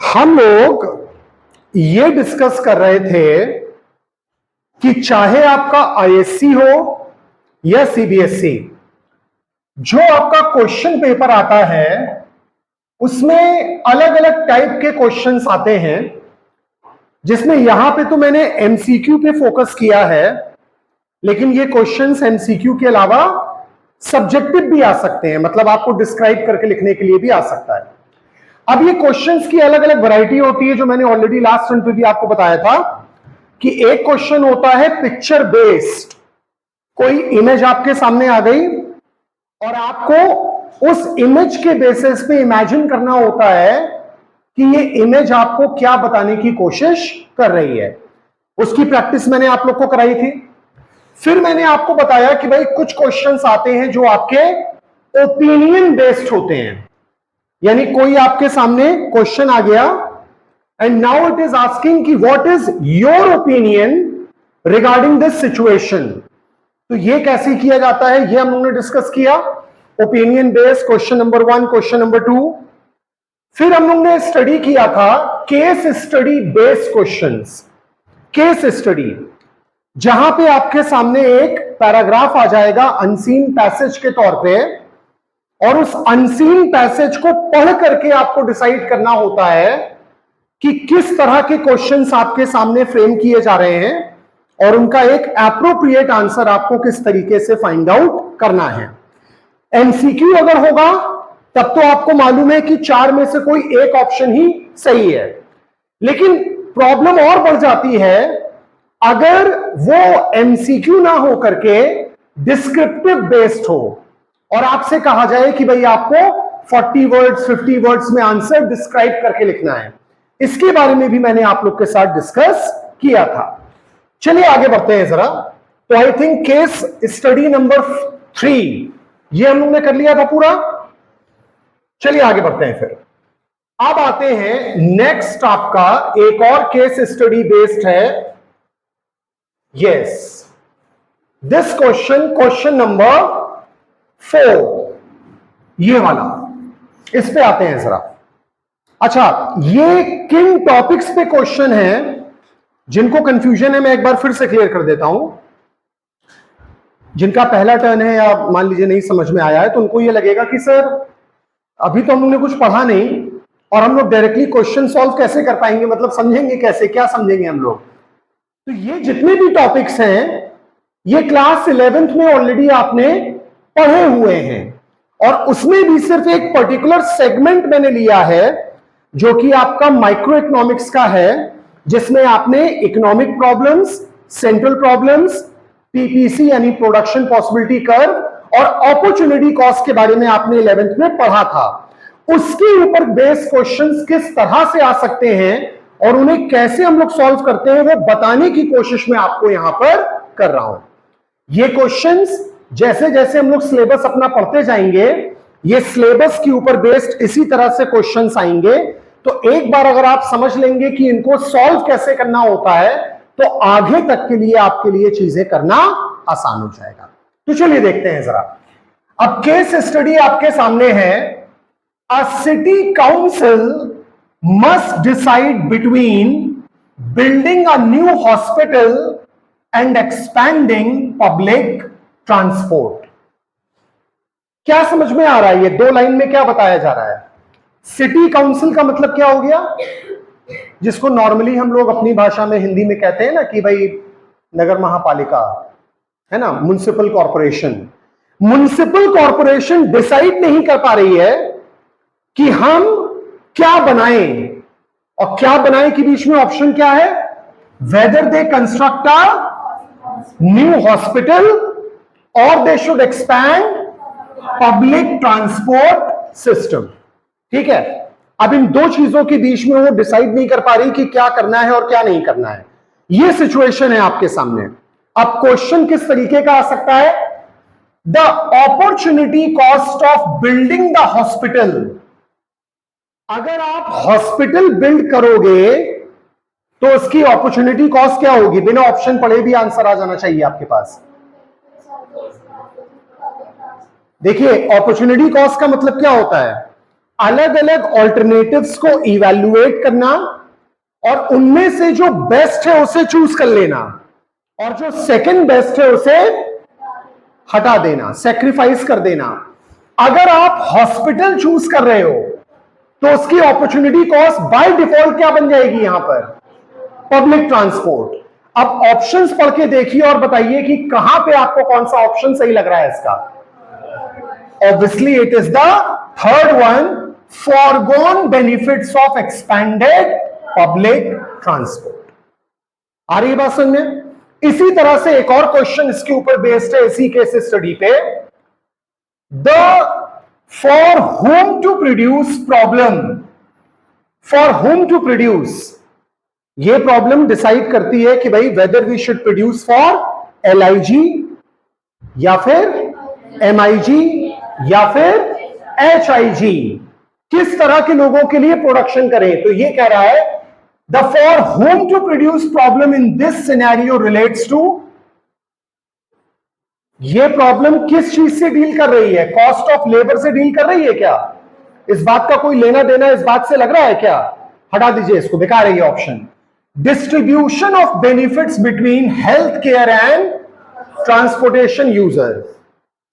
हम लोग ये डिस्कस कर रहे थे कि चाहे आपका आईएससी हो या सीबीएसई, जो आपका क्वेश्चन पेपर आता है उसमें अलग अलग टाइप के क्वेश्चंस आते हैं, जिसमें यहां पे तो मैंने एमसीक्यू पे फोकस किया है, लेकिन ये क्वेश्चंस एमसीक्यू के अलावा सब्जेक्टिव भी आ सकते हैं, मतलब आपको डिस्क्राइब करके लिखने के लिए भी आ सकता है। अब ये क्वेश्चंस की अलग अलग वैरायटी होती है, जो मैंने ऑलरेडी लास्ट रन पे भी आपको बताया था कि एक क्वेश्चन होता है पिक्चर बेस्ड। कोई इमेज आपके सामने आ गई और आपको उस इमेज के बेसिस पे इमेजिन करना होता है कि ये इमेज आपको क्या बताने की कोशिश कर रही है। उसकी प्रैक्टिस मैंने आप लोग को कराई थी। फिर मैंने आपको बताया कि भाई कुछ क्वेश्चंस आते हैं जो आपके ओपिनियन बेस्ड होते हैं, यानी कोई आपके सामने क्वेश्चन आ गया and now it is asking कि what is your opinion regarding this situation. तो ये कैसे किया जाता है ये हम लोगों ने डिस्कस किया। Opinion based question number 1, question number 2। फिर हम लोग ने स्टडी किया था case study based questions. Case study, जहां पे आपके सामने एक पैराग्राफ आ जाएगा अनसीन पैसेज के तौर पे, और उस अनसीन पैसेज को पढ़ करके आपको डिसाइड करना होता है कि किस तरह के क्वेश्चंस आपके सामने फ्रेम किए जा रहे हैं और उनका एक एप्रोप्रिएट आंसर आपको किस तरीके से फाइंड आउट करना है। एमसीक्यू अगर होगा तब तो आपको मालूम है कि 4 में से कोई एक ऑप्शन ही सही है, लेकिन प्रॉब्लम और बढ़ जाती है अगर वो एमसीक्यू ना हो करके डिस्क्रिप्टिव बेस्ड हो और आपसे कहा जाए कि भाई आपको 40 वर्ड्स 50 वर्ड्स में आंसर डिस्क्राइब करके लिखना है। इसके बारे में भी मैंने आप लोग के साथ डिस्कस किया था। चलिए आगे बढ़ते हैं जरा। तो I think case study number 3 ये हम लोग ने कर लिया था पूरा। चलिए आगे बढ़ते हैं। फिर अब आते हैं नेक्स्ट, आपका एक और केस स्टडी बेस्ड है। यस, दिस क्वेश्चन नंबर 4, ये वाला, इस पे आते हैं जरा। अच्छा, ये किन टॉपिक्स पे क्वेश्चन है? जिनको कंफ्यूजन है मैं एक बार फिर से क्लियर कर देता हूं। जिनका पहला टर्न है या मान लीजिए नहीं समझ में आया है, तो उनको ये लगेगा कि सर अभी तो हमने कुछ पढ़ा नहीं और हम लोग डायरेक्टली क्वेश्चन सॉल्व कैसे कर पाएंगे, मतलब समझेंगे कैसे, क्या समझेंगे हम लोग। तो ये जितने भी टॉपिक्स हैं ये क्लास 11th में ऑलरेडी आपने पढ़े हुए हैं, और उसमें भी सिर्फ एक पर्टिकुलर सेगमेंट मैंने लिया है जो कि आपका माइक्रो इकोनॉमिक्स का है, जिसमें आपने economic problems, central problems, PPC यानी प्रोडक्शन पॉसिबिलिटी कर्व, और अपॉर्चुनिटी कॉस्ट के बारे में आपने 11th में पढ़ा था। उसके ऊपर बेस्ड क्वेश्चंस किस तरह से आ सकते हैं और उन्हें कैसे हम लोग सॉल्व करते हैं वो बताने की कोशिश में आपको यहां पर कर रहा हूं। ये क्वेश्चंस जैसे जैसे हम लोग सिलेबस अपना पढ़ते जाएंगे, ये सिलेबस के ऊपर बेस्ड इसी तरह से क्वेश्चंस आएंगे। तो एक बार अगर आप समझ लेंगे कि इनको सॉल्व कैसे करना होता है, तो आगे तक के लिए आपके लिए चीजें करना आसान हो जाएगा। तो चलिए देखते हैं जरा। अब केस स्टडी आपके सामने है। अ city council must decide between building a new hospital and expanding public transport. क्या समझ में आ रहा है? ये 2 लाइन में क्या बताया जा रहा है? सिटी काउंसिल का मतलब क्या हो गया, जिसको नॉर्मली हम लोग अपनी भाषा में हिंदी में कहते हैं ना कि भाई नगर महापालिका है ना, municipal corporation. Municipal corporation decide नहीं कर पा रही है कि हम क्या बनाएं, और क्या बनाएं के बीच में ऑप्शन क्या है? Whether they construct a new hospital और they should expand public transport system. ठीक है, अब इन 2 चीजों के बीच में वो डिसाइड नहीं कर पा रही कि क्या करना है और क्या नहीं करना है। ये सिचुएशन है आपके सामने। अब क्वेश्चन किस तरीके का आ सकता है? The opportunity cost of building the hospital. अगर आप हॉस्पिटल बिल्ड करोगे तो उसकी अपॉर्चुनिटी कॉस्ट क्या होगी? बिना ऑप्शन पढ़े भी आंसर आ जाना चाहिए आपके पास। देखिए, अपॉर्चुनिटी कॉस्ट का मतलब क्या होता है? अलग अलग ऑल्टरनेटिव्स को इवैल्यूएट करना और उनमें से जो बेस्ट है उसे चूज कर लेना और जो सेकंड बेस्ट है उसे हटा देना, सेक्रीफाइस कर देना। अगर आप हॉस्पिटल चूज कर रहे हो तो उसकी अपॉर्चुनिटी कॉस्ट बाय डिफॉल्ट क्या बन जाएगी यहां पर? Public transport. अब ऑप्शंस पढ़ के देखिए और बताइए कि कहां पे आपको कौन सा ऑप्शन सही लग रहा है इसका। Obviously it is the third one, foregone benefits of expanded public transport. आ रही बात समझ में? इसी तरह से एक और क्वेश्चन इसके ऊपर बेस्ड है, इसी केस स्टडी पे। The for whom to produce problem, for whom to produce, ये प्रॉब्लम डिसाइड करती है कि भाई whether we should produce for LIG या फिर MIG या फिर HIG, किस तरह के लोगों के लिए प्रोडक्शन करें। तो ये कह रहा है the for whom to produce problem in this scenario relates to, ये प्रॉब्लम किस चीज से डील कर रही है? कॉस्ट ऑफ लेबर से डील कर रही है क्या? इस बात का कोई लेना देना इस बात से लग रहा है क्या? हटा दीजिए इसको, बेकार है ये option. Distribution of benefits between health care and transportation user,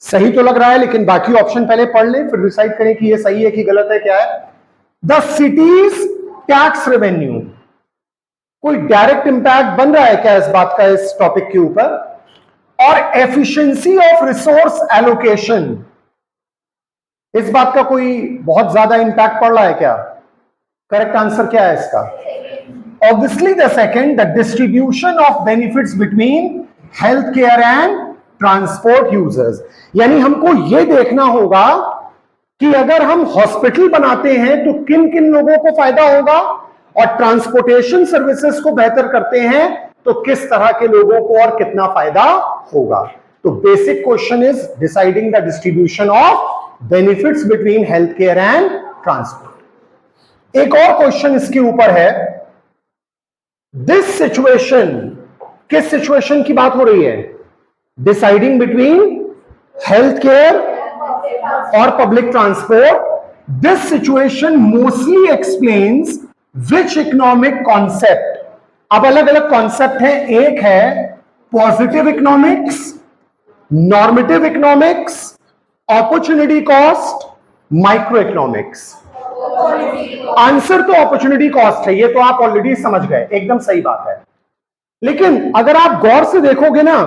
सही तो लग रहा है, लेकिन बाकी ऑप्शन पहले पढ़ लें फिर डिसाइड करें कि ये सही है कि गलत है, क्या है। द सिटीज टैक्स रेवेन्यू, कोई डायरेक्ट इंपैक्ट बन रहा है क्या इस बात का इस टॉपिक के ऊपर? और एफिशिएंसी ऑफ रिसोर्स एलोकेशन, इस बात का कोई बहुत ज्यादा इंपैक्ट पड़ रहा है क्या? करेक्ट आंसर क्या है इसका? Obviously the second, the distribution of benefits between health care and transport users. यानी हमको यह देखना होगा कि अगर हम हॉस्पिटल बनाते हैं तो किन किन लोगों को फायदा होगा, और ट्रांसपोर्टेशन सर्विसेज को बेहतर करते हैं तो किस तरह के लोगों को और कितना फायदा होगा। तो basic question is deciding the distribution of benefits between health care and transport. एक और क्वेश्चन इसके ऊपर है, दिस सिचुएशन, किस सिचुएशन की बात हो रही है? डिसाइडिंग बिटवीन हेल्थ केयर और public transport. This situation mostly explains which economic concept. अब अलग अलग कॉन्सेप्ट है, एक है positive economics, normative economics, opportunity cost, micro economics. Answer तो अपॉर्चुनिटी कॉस्ट है, ये तो आप ऑलरेडी समझ गए, एकदम सही बात है। लेकिन अगर आप गौर से देखोगे ना,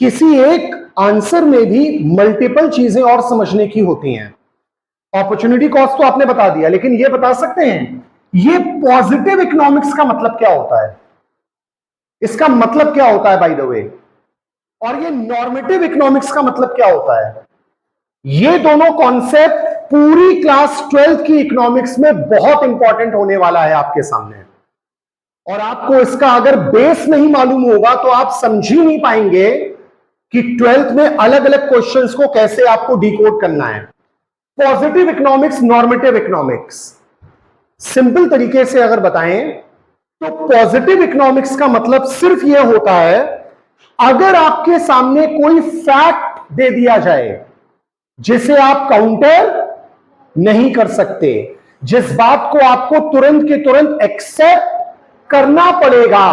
किसी एक आंसर में भी मल्टीपल चीजें और समझने की होती हैं। अपॉर्चुनिटी कॉस्ट तो आपने बता दिया, लेकिन ये बता सकते हैं ये पॉजिटिव इकोनॉमिक्स का मतलब क्या होता है? इसका मतलब क्या होता है बाय द वे? और ये नॉर्मेटिव इकोनॉमिक्स का मतलब क्या होता है? ये दोनों कॉन्सेप्ट पूरी क्लास 12th की इकोनॉमिक्स में बहुत इंपॉर्टेंट होने वाला है आपके सामने। और आपको इसका अगर बेस नहीं मालूम होगा तो आप समझ ही नहीं पाएंगे कि 12th में अलग अलग क्वेश्चंस को कैसे आपको डिकोड करना है। Positive economics, normative economics, simple तरीके से अगर बताएं तो पॉजिटिव इकोनॉमिक्स का मतलब सिर्फ यह होता है, अगर आपके सामने कोई फैक्ट दे दिया जाए जिसे आप काउंटर नहीं कर सकते, जिस बात को आपको तुरंत के तुरंत एक्सेप्ट करना पड़ेगा,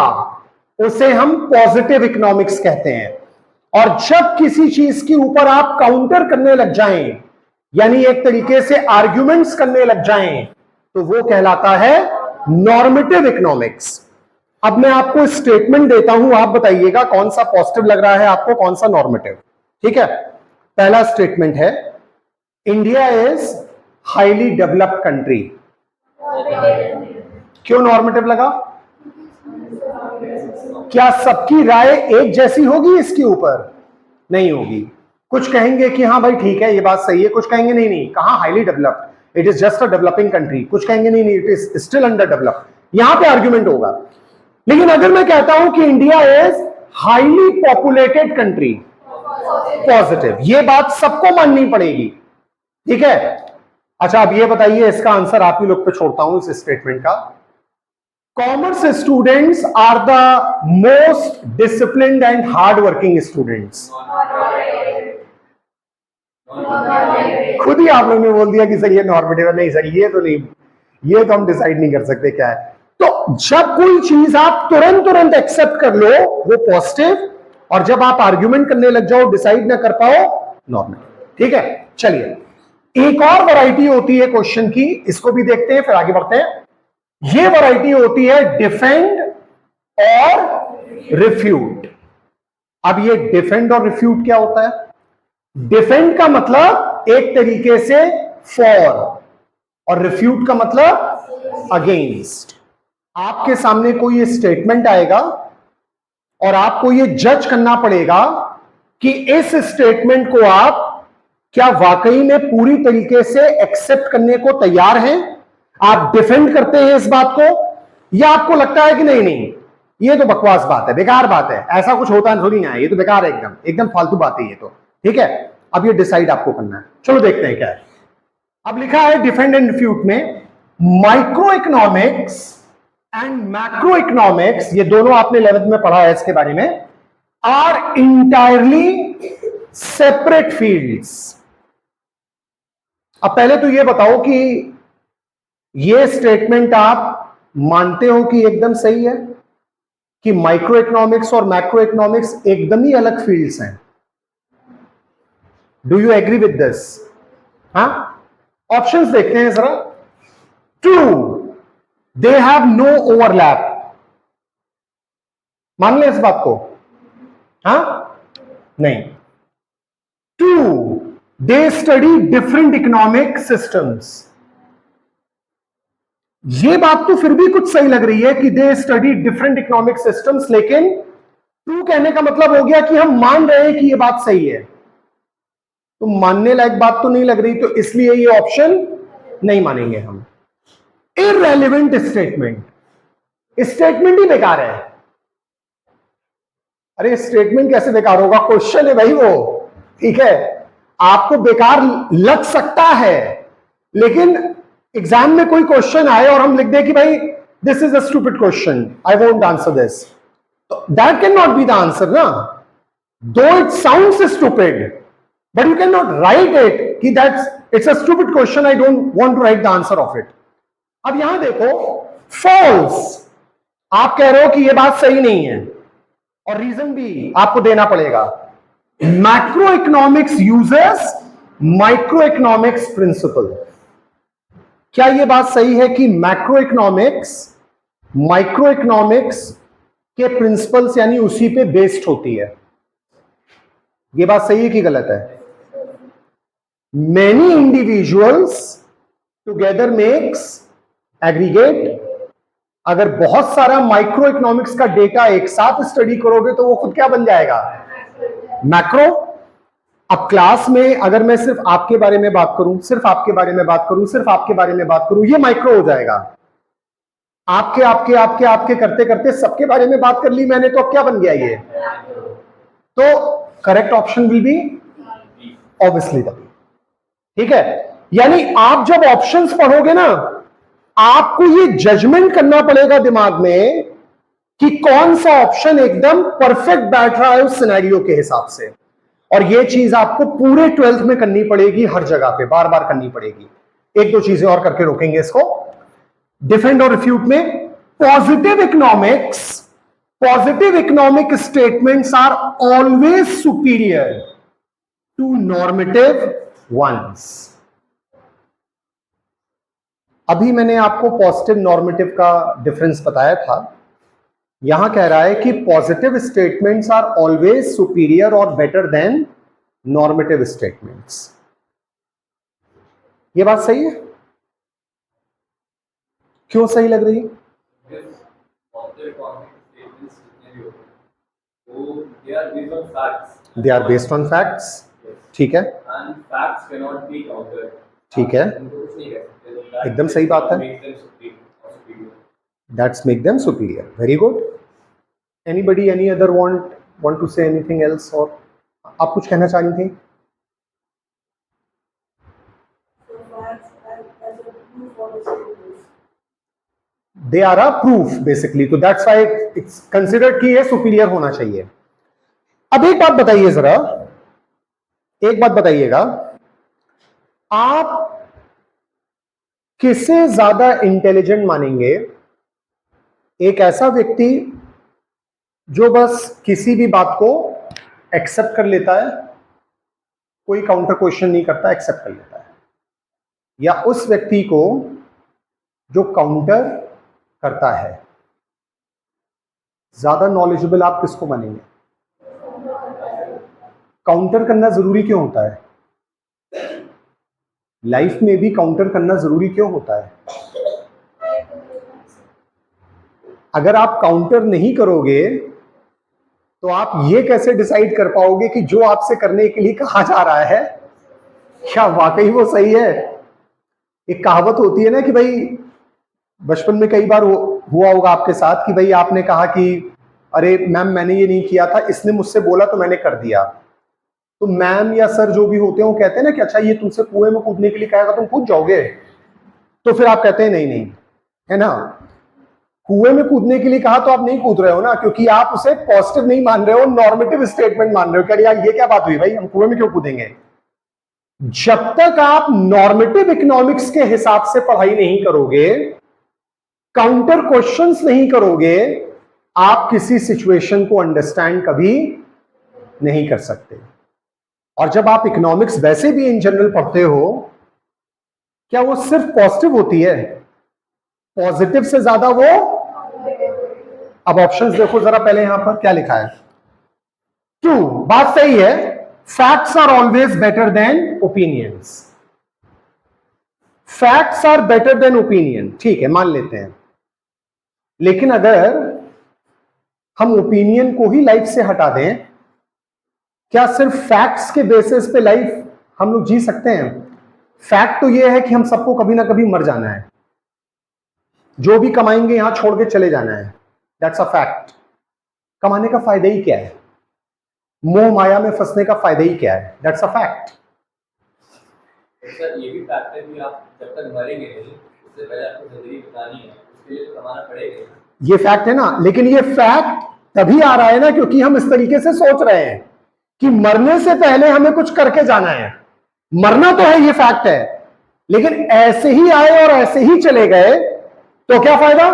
उसे हम पॉजिटिव इकोनॉमिक्स कहते हैं। और जब किसी चीज के ऊपर आप काउंटर करने लग जाएं, यानी एक तरीके से आर्ग्यूमेंट्स करने लग जाएं, तो वो कहलाता है नॉर्मेटिव इकोनॉमिक्स। अब मैं आपको स्टेटमेंट देता हूं, आप बताइएगा कौन सा पॉजिटिव लग रहा है आपको, कौन सा नॉर्मेटिव। ठीक है, पहला स्टेटमेंट है, India is highly developed country. क्यों नॉर्मेटिव लगा? क्या सबकी राय एक जैसी होगी इसके ऊपर? नहीं होगी। कुछ कहेंगे कि हाँ भाई ठीक है ये बात सही है, कुछ कहेंगे नहीं नहीं, कहां highly developed, it is just a developing country, कुछ कहेंगे नहीं नहीं, it is still under developed. यहां पे आर्ग्यूमेंट होगा। लेकिन अगर मैं कहता हूं कि India is highly populated country, positive, ये बात सबको माननी पड़ेगी। ठीक है, अच्छा अब ये बताइए, इसका आंसर आप ही लोग पे छोड़ता हूं इस स्टेटमेंट का। Commerce students are the most disciplined and hard working students. खुद ही आप लोगों ने बोल दिया कि सर ये नॉर्मेटिव है। नहीं सर, ये तो नहीं, ये तो हम डिसाइड नहीं कर सकते क्या है। तो जब कोई चीज आप तुरंत एक्सेप्ट कर लो वो पॉजिटिव, और जब आप आर्ग्यूमेंट करने लग जाओ, डिसाइड ना कर पाओ, नॉर्मेटिव। ठीक है, चलिए एक और वैरायटी होती है क्वेश्चन की, इसको भी देखते हैं फिर आगे बढ़ते हैं। ये वैरायटी होती है डिफेंड और रिफ्यूट। अब ये डिफेंड और रिफ्यूट क्या होता है? डिफेंड का मतलब एक तरीके से फॉर, और रिफ्यूट का मतलब अगेंस्ट। आपके सामने कोई ये स्टेटमेंट आएगा और आपको ये जज करना पड़ेगा कि इस स्टेटमेंट को आप क्या वाकई में पूरी तरीके से एक्सेप्ट करने को तैयार हैं, आप डिफेंड करते हैं इस बात को, या आपको लगता है कि नहीं नहीं ये तो बकवास बात है, बेकार बात है, ऐसा कुछ होता थोड़ी ना है, ये तो बेकार है, एकदम एकदम फालतू बात है ये तो। ठीक है, अब ये डिसाइड आपको करना है। चलो देखते हैं क्या है। अब लिखा है डिफेंड एंड रिफ्यूट में, micro economics and macro economics, ये दोनों आपने 11th में पढ़ा है इसके बारे में, आर इंटायरली सेपरेट फील्ड्स। अब पहले तो ये बताओ कि ये स्टेटमेंट आप मानते हो कि एकदम सही है कि माइक्रो इकोनॉमिक्स और मैक्रो इकोनॉमिक्स एकदम ही अलग फील्ड्स हैं? Do you agree with this? हाँ, ऑप्शंस देखते हैं जरा। True, they have no overlap, मान लें इस बात को? हाँ, नहीं। Two, they study different economic systems, ये बात तो फिर भी कुछ सही लग रही है कि दे स्टडी डिफरेंट इकोनॉमिक सिस्टम्स, लेकिन टू कहने का मतलब हो गया कि हम मान रहे हैं कि ये बात सही है, तो मानने लायक बात तो नहीं लग रही, तो इसलिए ये ऑप्शन नहीं मानेंगे हम। इररेलेवेंट स्टेटमेंट, स्टेटमेंट ही बेकार है। अरे स्टेटमेंट कैसे बेकार होगा? क्वेश्चन है भाई वो, ठीक है, आपको बेकार लग सकता है, लेकिन एग्जाम में कोई क्वेश्चन आए और हम लिख दें कि भाई this is a stupid question, I won't answer this, तो that can not be the answer ना। Though it sounds stupid, but you can not write it कि that's it's a stupid question, I don't want to write the answer of it. अब यहां देखो, false, आप कह रहे हो कि यह बात सही नहीं है, और रीजन भी आपको देना पड़ेगा। Macro economics uses micro economics principle, क्या यह बात सही है कि मैक्रो इकोनॉमिक्स माइक्रो इकोनॉमिक्स के प्रिंसिपल्स यानी उसी पे बेस्ड होती है? यह बात सही है कि गलत है? Many individuals together makes aggregate, अगर बहुत सारा माइक्रो इकोनॉमिक्स का डेटा एक साथ स्टडी करोगे तो वो खुद क्या बन जाएगा? मैक्रो। अब क्लास में अगर मैं सिर्फ आपके बारे में बात करूं, सिर्फ आपके बारे में बात करूं, सिर्फ आपके बारे में बात करूं, ये माइक्रो हो जाएगा। आपके आपके आपके आपके करते करते सबके बारे में बात कर ली मैंने, तो अब क्या बन गया ये? तो correct option will be obviously the, ठीक है। यानी आप जब ऑप्शंस पढ़ोगे ना, आपको ये जजमेंट करना पड़ेगा दिमाग में कि कौन सा ऑप्शन एकदम परफेक्ट बैठ रहा है उस सिनेरियो के हिसाब से, और ये चीज आपको पूरे 12th में करनी पड़ेगी, हर जगह पे बार बार करनी पड़ेगी। एक दो चीजें और करके रोकेंगे इसको। डिफेंड और रिफ्यूट में, positive economic statements are always superior to normative ones. अभी मैंने आपको पॉजिटिव नॉर्मेटिव का डिफरेंस बताया था। यहां कह रहा है कि positive statements are always superior और बेटर देन नॉर्मेटिव स्टेटमेंट्स। ये बात सही है? क्यों सही लग रही है? They are based on facts, ठीक है, ठीक है, एकदम सही बात है। That's make them superior, very good. Anybody, any other want to say anything else? और आप कुछ कहना चाह रही थी? They are a proof basically, तो दैट्स व्हाई इट्स कंसिडर्ड कि ये सुपीरियर होना चाहिए। अब एक बात बताइए जरा, एक बात बताइएगा, आप किसे ज्यादा इंटेलिजेंट मानेंगे? एक ऐसा व्यक्ति जो बस किसी भी बात को एक्सेप्ट कर लेता है, कोई काउंटर क्वेश्चन नहीं करता, एक्सेप्ट कर लेता है, या उस व्यक्ति को जो काउंटर करता है? ज्यादा नॉलेजेबल आप किसको मानेंगे? काउंटर करना जरूरी क्यों होता है? लाइफ में भी काउंटर करना जरूरी क्यों होता है? अगर आप काउंटर नहीं करोगे तो आप ये कैसे डिसाइड कर पाओगे कि जो आपसे करने के लिए कहा जा रहा है क्या वाकई वो सही है? एक कहावत होती है ना कि भाई, बचपन में कई बार हुआ होगा आपके साथ कि भाई आपने कहा कि अरे मैम मैंने ये नहीं किया था, इसने मुझसे बोला तो मैंने कर दिया। तो मैम या सर जो भी होते हैं वो कहते हैं ना कि अच्छा ये तुमसे कुएं में कूदने के लिए कहेगा, तुम कूद जाओगे? तो फिर आप कहते हैं नहीं नहीं, है ना? कुएं में कूदने के लिए कहा तो आप नहीं कूद रहे हो ना, क्योंकि आप उसे पॉजिटिव नहीं मान रहे हो, नॉर्मेटिव स्टेटमेंट मान रहे हो। क्या यार ये क्या बात हुई भाई, हम कुएं में क्यों कूदेंगे? जब तक आप नॉर्मेटिव इकोनॉमिक्स के हिसाब से पढ़ाई नहीं करोगे, काउंटर क्वेश्चंस नहीं करोगे, आप किसी सिचुएशन को अंडरस्टैंड कभी नहीं कर सकते। और जब आप इकोनॉमिक्स वैसे भी इन जनरल पढ़ते हो, क्या वो सिर्फ पॉजिटिव होती है? पॉजिटिव से ज्यादा वो, अब ऑप्शंस देखो जरा पहले, यहां पर क्या लिखा है? टू, बात सही है, facts are always better than opinions. Facts are better than opinion, ठीक है, मान लेते हैं। लेकिन अगर हम ओपिनियन को ही लाइफ से हटा दें, क्या सिर्फ फैक्ट्स के बेसिस पे लाइफ हम लोग जी सकते हैं? फैक्ट तो यह है कि हम सबको कभी ना कभी मर जाना है, जो भी कमाएंगे यहां छोड़ के चले जाना है, दैट्स अ फैक्ट। कमाने का फायदा ही क्या है? मोह माया में फंसने का फायदा ही क्या है? That's a fact. सर ये भी फैक्ट है कि आप जब तक मरेंगे नहीं, उससे पहले आपको जिंदगी बितानी है, उसके लिए तो कमाना पड़ेगा। ये फैक्ट है ना, लेकिन ये फैक्ट तभी आ रहा है ना क्योंकि हम इस तरीके से सोच रहे हैं कि मरने से पहले हमें कुछ करके जाना है। मरना तो है, ये फैक्ट है, लेकिन ऐसे ही आए और ऐसे ही चले गए तो क्या फायदा?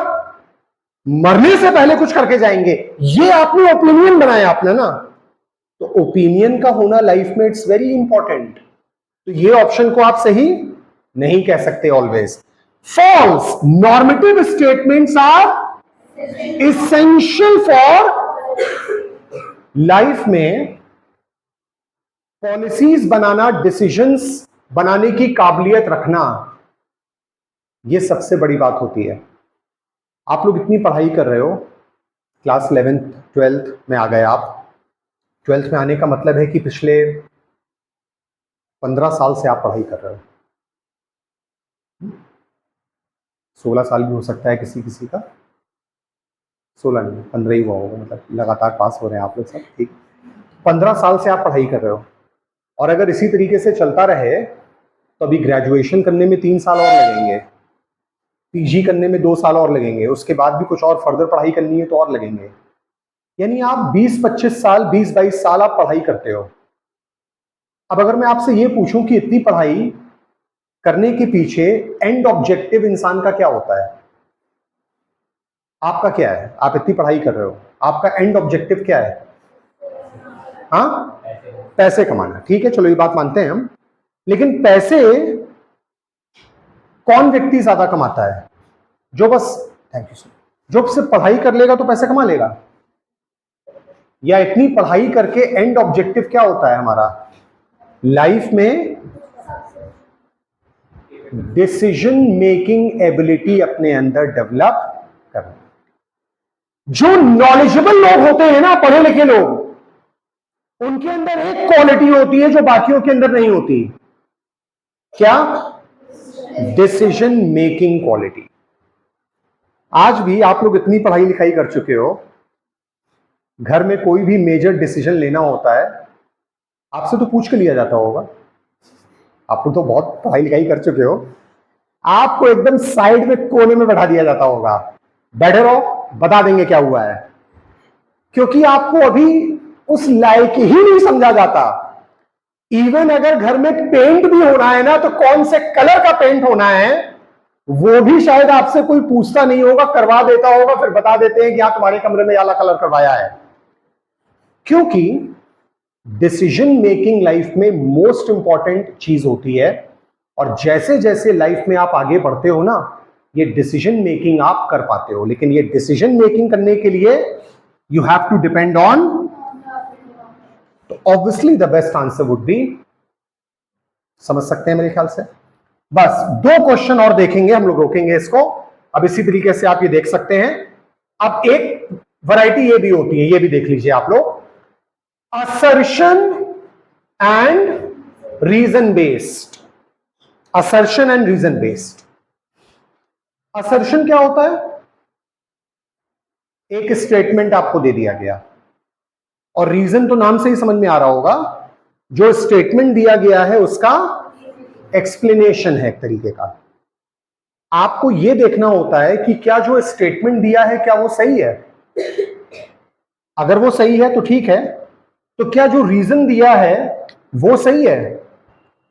मरने से पहले कुछ करके जाएंगे, ये आपने ओपिनियन बनाया आपने ना। तो ओपिनियन का होना लाइफ में इट्स वेरी इंपॉर्टेंट। तो ये ऑप्शन को आप सही नहीं कह सकते always. False, normative statements are essential for life में पॉलिसीज बनाना, डिसीजंस बनाने की काबिलियत रखना, यह सबसे बड़ी बात होती है। आप लोग इतनी पढ़ाई कर रहे हो, क्लास 11th 12th में आ गए आप। 12th में आने का मतलब है कि पिछले 15 साल से आप पढ़ाई कर रहे हो। 16 साल भी हो सकता है किसी किसी का, 16 नहीं 15 ही हुआ होगा, मतलब लगातार पास हो रहे हैं आप लोग सब, ठीक। 15 साल से आप पढ़ाई कर रहे हो, और अगर इसी तरीके से चलता रहे तो अभी ग्रेजुएशन करने में 3 साल और लगेंगे, पीजी करने में 2 साल और लगेंगे, उसके बाद भी कुछ और फर्दर पढ़ाई करनी है तो और लगेंगे। यानी आप 20-25 साल, 20-22 साल आप पढ़ाई करते हो। अब अगर मैं आपसे ये पूछूं कि इतनी पढ़ाई करने के पीछे एंड ऑब्जेक्टिव इंसान का क्या होता है? आपका क्या है? आप इतनी पढ़ाई कर रहे हो, आपका एंड ऑब्जेक्टिव क्या है? हाँ, पैसे कमाना, ठीक है, चलो ये बात मानते हैं हम। लेकिन पैसे कौन व्यक्ति ज्यादा कमाता है? जो बस, थैंक यू सर, जो सिर्फ पढ़ाई कर लेगा तो पैसे कमा लेगा? या इतनी पढ़ाई करके एंड ऑब्जेक्टिव क्या होता है हमारा लाइफ में? डिसीजन मेकिंग एबिलिटी अपने अंदर डेवलप करना। जो नॉलेजेबल लोग होते हैं ना, पढ़े लिखे लोग, उनके अंदर एक क्वालिटी होती है जो बाकियों के अंदर नहीं होती। क्या? Decision making quality. आज भी आप लोग इतनी पढ़ाई लिखाई कर चुके हो, घर में कोई भी मेजर डिसीजन लेना होता है आपसे तो पूछ के लिया जाता होगा। आप लोग तो बहुत पढ़ाई लिखाई कर चुके हो, आपको एकदम साइड में कोने में बैठा दिया जाता होगा, बैठे रहो बता देंगे क्या हुआ है, क्योंकि आपको अभी उस लायक ही नहीं समझा जाता इवन अगर घर में पेंट भी होना है ना, तो कौन से कलर का पेंट होना है वो भी शायद आपसे कोई पूछता नहीं होगा, करवा देता होगा, फिर बता देते हैं कि हाँ तुम्हारे कमरे में वाला कलर करवाया है। क्योंकि डिसीजन मेकिंग लाइफ में मोस्ट इंपॉर्टेंट चीज होती है, और जैसे जैसे लाइफ में आप आगे बढ़ते हो ना, ये डिसीजन मेकिंग आप कर पाते हो। लेकिन ये डिसीजन मेकिंग करने के लिए you have to depend on, तो obviously the best answer would be, समझ सकते हैं मेरे ख्याल से। बस 2 क्वेश्चन और देखेंगे हम लोग, रोकेंगे इसको। अब इसी तरीके से आप ये देख सकते हैं। अब एक वैरायटी ये भी होती है, ये भी देख लीजिए आप लोग, assertion and reason based. Assertion and reason based. Assertion क्या होता है? एक स्टेटमेंट आपको दे दिया गया, और रीजन तो नाम से ही समझ में आ रहा होगा, जो स्टेटमेंट दिया गया है उसका एक्सप्लेनेशन है एक तरीके का। आपको यह देखना होता है कि क्या जो स्टेटमेंट दिया है क्या वो सही है। अगर वो सही है तो ठीक है, तो क्या जो रीजन दिया है वो सही है,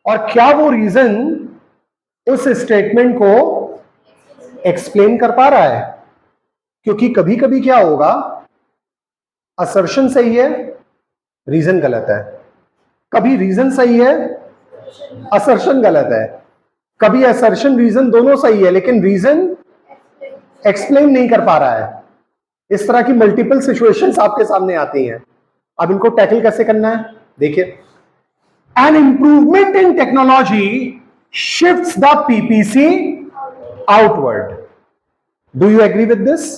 और क्या वो रीजन उस स्टेटमेंट को एक्सप्लेन कर पा रहा है। क्योंकि कभी कभी क्या होगा, असर्शन सही है, रीजन गलत है, कभी रीजन सही है, असर्शन गलत है, कभी असर्शन रीजन दोनों सही है लेकिन रीजन एक्सप्लेन नहीं कर पा रहा है। इस तरह की मल्टीपल सिचुएशंस आपके सामने आती हैं। अब इनको टैकल कैसे करना है देखिए। An improvement in technology shifts the PPC outward. Do you agree with this?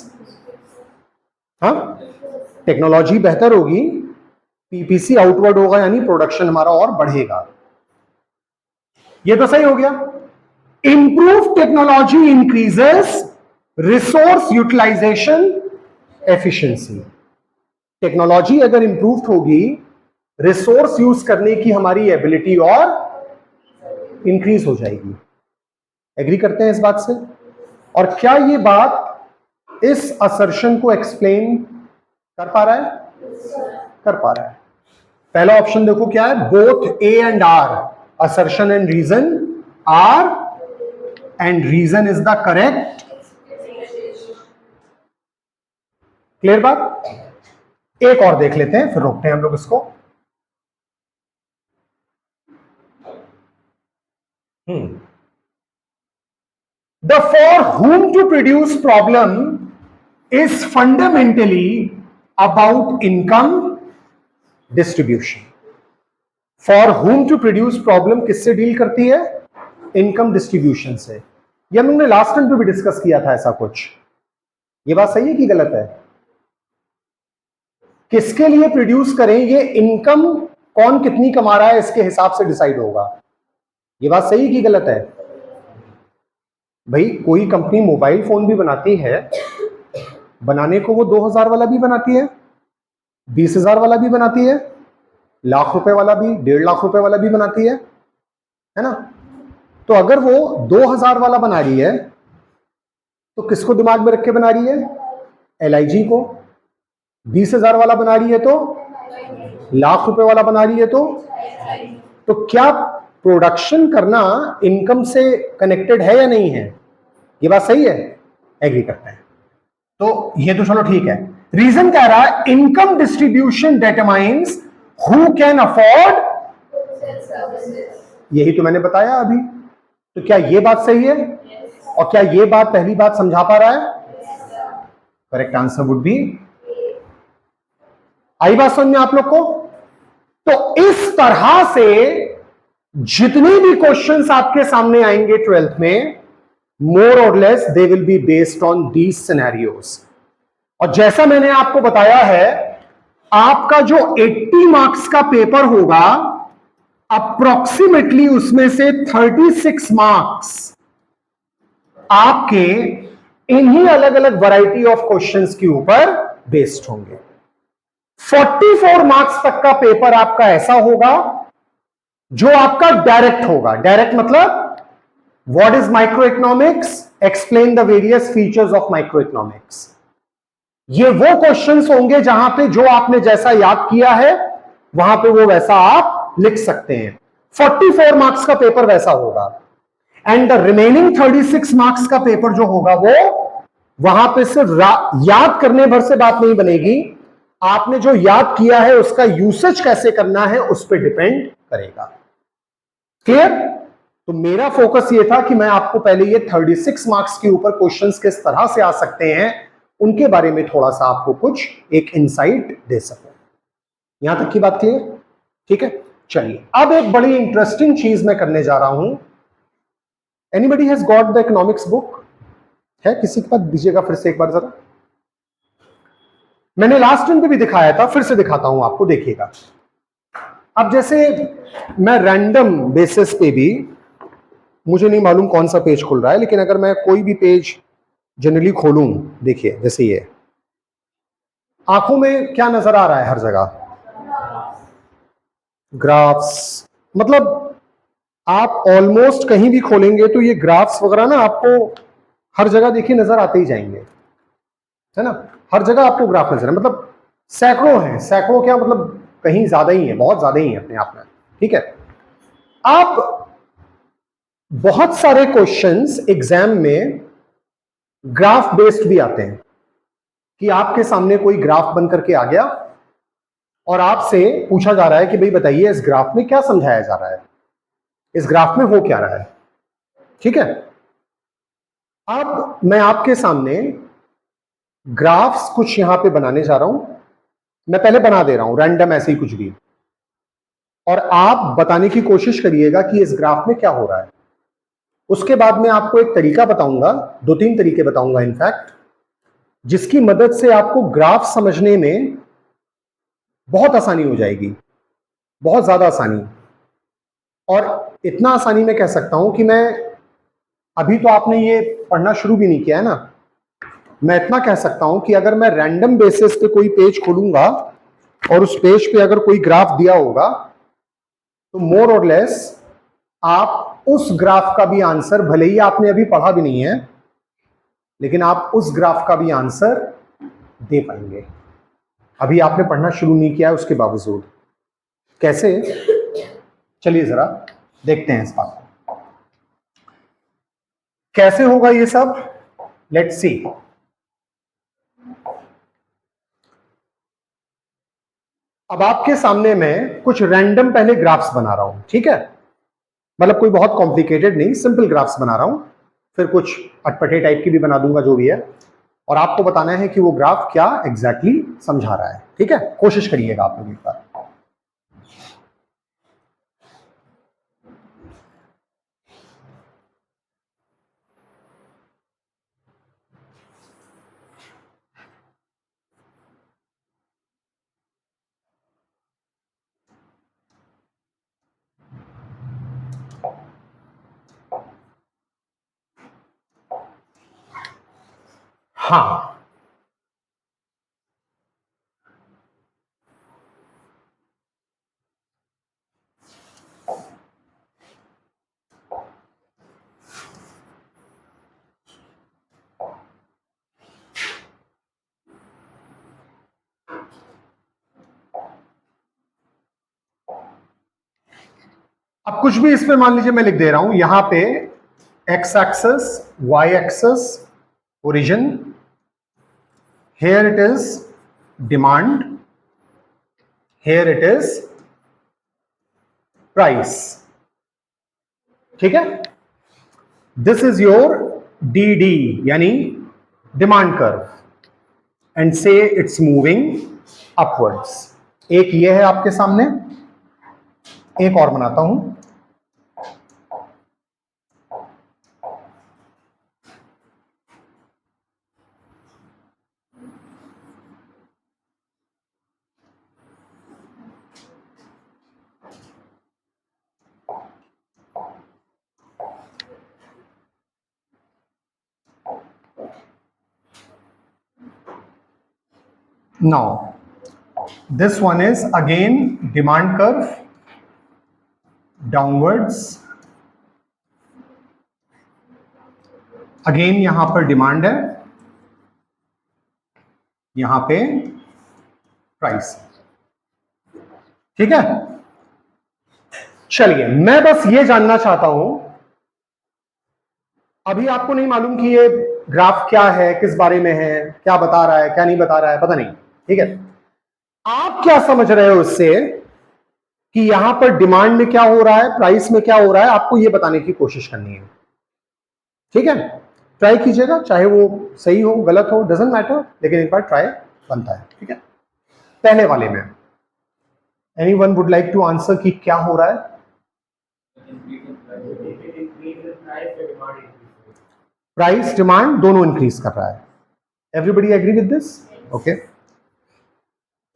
हाँ, टेक्नोलॉजी बेहतर होगी, पीपीसी आउटवर्ड होगा, यानी प्रोडक्शन हमारा और बढ़ेगा। ये तो सही हो गया। Improve technology increases resource utilisation efficiency. Technology अगर इंप्रूव होगी, रिसोर्स यूज करने की हमारी एबिलिटी और इंक्रीज हो जाएगी। एग्री करते हैं इस बात से? और क्या ये बात इस असर्शन को एक्सप्लेन कर पा रहा है? कर पा रहा है। पहला ऑप्शन देखो क्या है, both A and R, assertion and reason are, and reason is the correct। Clear बात? एक और देख लेते हैं फिर रोकते हैं हम लोग इसको। The for whom to produce problem is fundamentally about income distribution। For whom to produce problem किससे डील करती है? इनकम डिस्ट्रीब्यूशन से। ये हम लोगों ने लास्ट टाइम पे भी डिस्कस किया था ऐसा कुछ। ये बात सही है कि गलत है? किसके लिए प्रोड्यूस करें, ये इनकम कौन कितनी कमा रहा है इसके हिसाब से डिसाइड होगा। ये बात सही है कि गलत है? भाई कोई कंपनी मोबाइल फोन भी बनाती है, बनाने को वो 2000 वाला भी बनाती है, 20,000 वाला भी बनाती है, लाख रुपए वाला भी, 1.5 लाख रुपए वाला भी बनाती है ना। तो अगर वो 2000 वाला बना रही है तो किसको दिमाग में रख के बना रही है? LIG को। 20,000 वाला बना रही है तो लाख रुपए वाला बना रही है तो क्या प्रोडक्शन करना इनकम से कनेक्टेड है या नहीं है? ये बात सही है? एग्री करते हैं। तो ये तो चलो ठीक है। रीजन कह रहा है income distribution determines who can afford, यही तो मैंने बताया अभी। तो क्या ये बात सही है? और क्या ये बात पहली बात समझा पा रहा है? Correct answer would be. आई बात समझ में आप लोग को? तो इस तरह से जितने भी क्वेश्चंस आपके सामने आएंगे 12th में, मोर और less they will be based on these scenarios. और जैसा मैंने आपको बताया है, आपका जो 80 मार्क्स का पेपर होगा, अप्रोक्सीमेटली उसमें से 36 मार्क्स आपके इन्हीं अलग अलग वैरायटी ऑफ क्वेश्चंस के ऊपर बेस्ड होंगे। 44 मार्क्स तक का पेपर आपका ऐसा होगा जो आपका डायरेक्ट होगा। डायरेक्ट मतलब what is micro economics, explain the various features of micro economics. ये वो क्वेश्चंस होंगे जहां पे जो आपने जैसा याद किया है वहां पे वो वैसा आप आप लिख सकते हैं। 44 मार्क्स का पेपर वैसा होगा एंड द रिमेनिंग 36 मार्क्स का पेपर जो होगा वो वहां पे सिर्फ याद करने भर से बात नहीं बनेगी, आपने जो याद किया है उसका यूसेज कैसे करना है उस पर डिपेंड करेगा। क्लियर? तो मेरा फोकस ये था कि मैं आपको पहले ये 36 मार्क्स के ऊपर क्वेश्चंस किस तरह से आ सकते हैं उनके बारे में थोड़ा सा आपको कुछ एक इंसाइट दे सकूं। यहां तक की बात क्लियर? ठीक है, चलिए अब एक बड़ी इंटरेस्टिंग चीज मैं करने जा रहा हूं। Anybody has got the economics book? है किसी के पास? दीजिएगा फिर से एक बार जरा। मैंने लास्ट टाइम पे भी दिखाया था, फिर से दिखाता हूं आपको, देखिएगा। अब जैसे मैं रैंडम बेसिस पे भी, मुझे नहीं मालूम कौन सा पेज खुल रहा है, लेकिन अगर मैं कोई भी पेज जनरली खोलूं, देखिए जैसे ये आंखों में क्या नजर आ रहा है हर जगह? ग्राफ्स। मतलब आप ऑलमोस्ट कहीं भी खोलेंगे तो ये ग्राफ्स वगैरह ना आपको हर जगह देखिए नजर आते ही जाएंगे, है ना? हर जगह आपको ग्राफ नजर है, मतलब सैकड़ों हैं, सैकड़ों क्या मतलब कहीं ज्यादा ही है, बहुत ज्यादा ही है अपने आप में। ठीक है, आप बहुत सारे क्वेश्चंस एग्जाम में ग्राफ बेस्ड भी आते हैं कि आपके सामने कोई ग्राफ बन करके आ गया और आपसे पूछा जा रहा है कि भाई बताइए इस ग्राफ में क्या समझाया जा रहा है, इस ग्राफ में हो क्या रहा है। ठीक है, अब मैं आपके सामने ग्राफ्स कुछ यहां पे बनाने जा रहा हूं। मैं पहले बना दे रहा हूं रैंडम ऐसे ही कुछ भी, और आप बताने की कोशिश करिएगा कि इस ग्राफ में क्या हो रहा है। उसके बाद मैं आपको एक तरीका बताऊंगा, 2-3 तरीके बताऊंगा इनफैक्ट, जिसकी मदद से आपको ग्राफ समझने में बहुत आसानी हो जाएगी, बहुत ज्यादा आसानी। और इतना आसानी मैं कह सकता हूं कि मैं, अभी तो आपने ये पढ़ना शुरू भी नहीं किया है ना, मैं इतना कह सकता हूं कि अगर मैं रैंडम बेसिस पे कोई पेज खोलूंगा और उस पेज पे अगर कोई ग्राफ दिया होगा तो मोर और लेस आप उस ग्राफ का भी आंसर, भले ही आपने अभी पढ़ा भी नहीं है, लेकिन आप उस ग्राफ का भी आंसर दे पाएंगे। अभी आपने पढ़ना शुरू नहीं किया है उसके बावजूद। कैसे? चलिए जरा देखते हैं इस बात को कैसे होगा ये सब। Let's see. अब आपके सामने मैं कुछ रैंडम पहले ग्राफ्स बना रहा हूं, ठीक है? मतलब कोई बहुत कॉम्प्लिकेटेड नहीं, सिंपल ग्राफ्स बना रहा हूं, फिर कुछ अटपटे टाइप की भी बना दूंगा जो भी है, और आपको बताना है कि वो ग्राफ क्या एग्जैक्टली समझा रहा है। ठीक है, कोशिश करिएगा आप लोग एक बार। हाँ, अब कुछ भी इसमें मान लीजिए मैं लिख दे रहा हूं, यहां पे X axis, Y axis origin, here it is demand, here it is price. ठीक है, this is your D D यानी demand curve, and so it's moving upwards. एक ये है आपके सामने, एक और बनाता हूं। Now, this one is again demand curve downwards. Again यहां पर डिमांड है, यहां पे प्राइस। ठीक है, चलिए, मैं बस ये जानना चाहता हूं, अभी आपको नहीं मालूम कि ये ग्राफ क्या है, किस बारे में है, क्या बता रहा है, क्या नहीं बता रहा है, पता नहीं, ठीक है। आप क्या समझ रहे हो इससे कि यहां पर डिमांड में क्या हो रहा है, प्राइस में क्या हो रहा है, आपको ये बताने की कोशिश करनी है, ठीक है। ट्राई कीजिएगा, चाहे वो सही हो गलत हो डजंट मैटर, लेकिन एक बार ट्राई बनता है, ठीक है। पहले वाले में anyone would like to answer कि क्या हो रहा है? प्राइस डिमांड दोनों इंक्रीज कर रहा है। Everybody agree with this? Okay.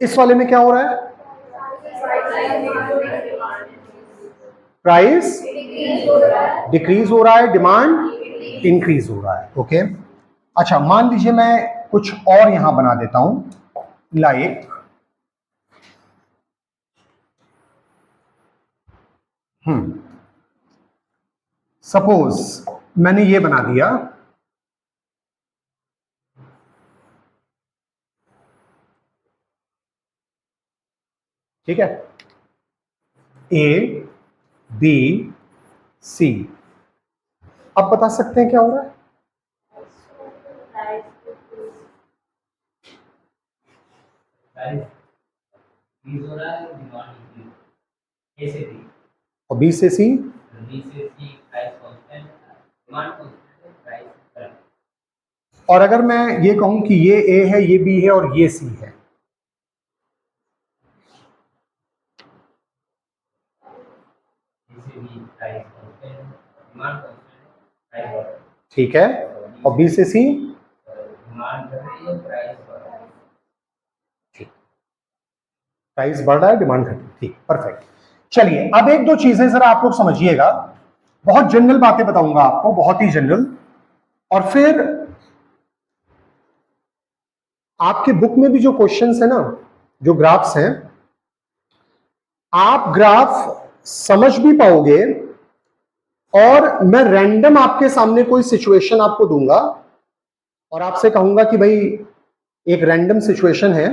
इस वाले में क्या हो रहा है? प्राइस डिक्रीज हो रहा है, डिमांड इंक्रीज हो रहा है। ओके, अच्छा मान लीजिए मैं कुछ और यहां बना देता हूं, लाइक सपोज मैंने ये बना दिया, ठीक है, ए बी सी। अब बता सकते हैं क्या हो रहा है? हो रहा है, डिमांड ए से बी और बी से C, price constant, demand constant, price current. और अगर मैं ये कहूं कि ये ए है, ये बी है और ये सी है, price constant, demand constant, price बढ़, ठीक है, और बी से सी, डिमांड बढ़ रही है, प्राइस बढ़ रहा है। प्राइस बढ़ रहा है, डिमांड घट रही है, ठीक, परफेक्ट। चलिए, अब एक दो चीजें जरा आप लोग समझिएगा, बहुत जनरल बातें बताऊंगा आपको, बहुत ही जनरल, और फिर आपके बुक में भी जो क्वेश्चंस है ना, जो ग्राफ्स हैं, आप ग्राफ समझ भी पाओगे, और मैं रैंडम आपके सामने कोई सिचुएशन आपको दूंगा और आपसे कहूंगा कि भाई एक रैंडम सिचुएशन है,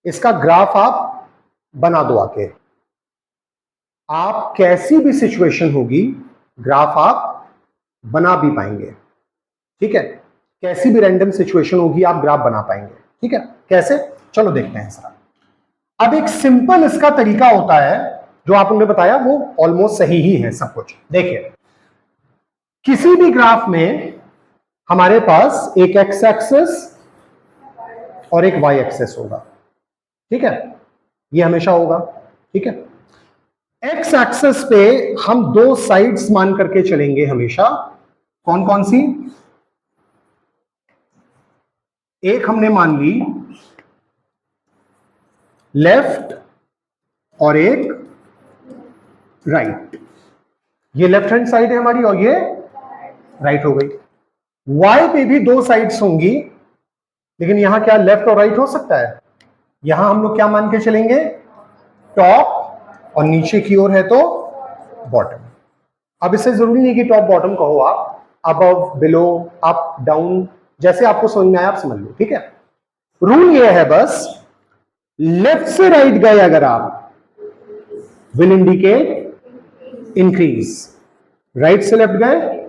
इसका ग्राफ आप बना दो आके। आप कैसी भी सिचुएशन होगी, ग्राफ आप बना भी पाएंगे, ठीक है। कैसी भी रैंडम सिचुएशन होगी आप ग्राफ बना पाएंगे, ठीक है। कैसे? चलो देखते हैं सर। अब एक सिंपल इसका तरीका होता है, जो आपने बताया वो ऑलमोस्ट सही ही है सब कुछ। देखिए, किसी भी ग्राफ में हमारे पास एक एक्स एक्सेस और एक वाई एक्सेस होगा, ठीक है, ये हमेशा होगा, ठीक है। एक्स एक्सेस पे हम दो साइड्स मान करके चलेंगे हमेशा, कौन कौन सी? एक हमने मान ली लेफ्ट और एक राइट, ये लेफ्ट हैंड साइड है हमारी और ये राइट हो गई। वाई पे भी दो साइड्स होंगी, लेकिन यहां क्या लेफ्ट और राइट हो सकता है? यहां हम लोग क्या मान के चलेंगे? टॉप, और नीचे की ओर है तो बॉटम। अब इससे जरूरी नहीं कि टॉप बॉटम कहो आप, अबव बिलो अप डाउन, जैसे आपको समझ में आया आप समझ लो, ठीक है। रूल ये है बस, लेफ्ट से राइट गए अगर आप, विल इंडिकेट इंक्रीज, राइट से लेफ्ट गए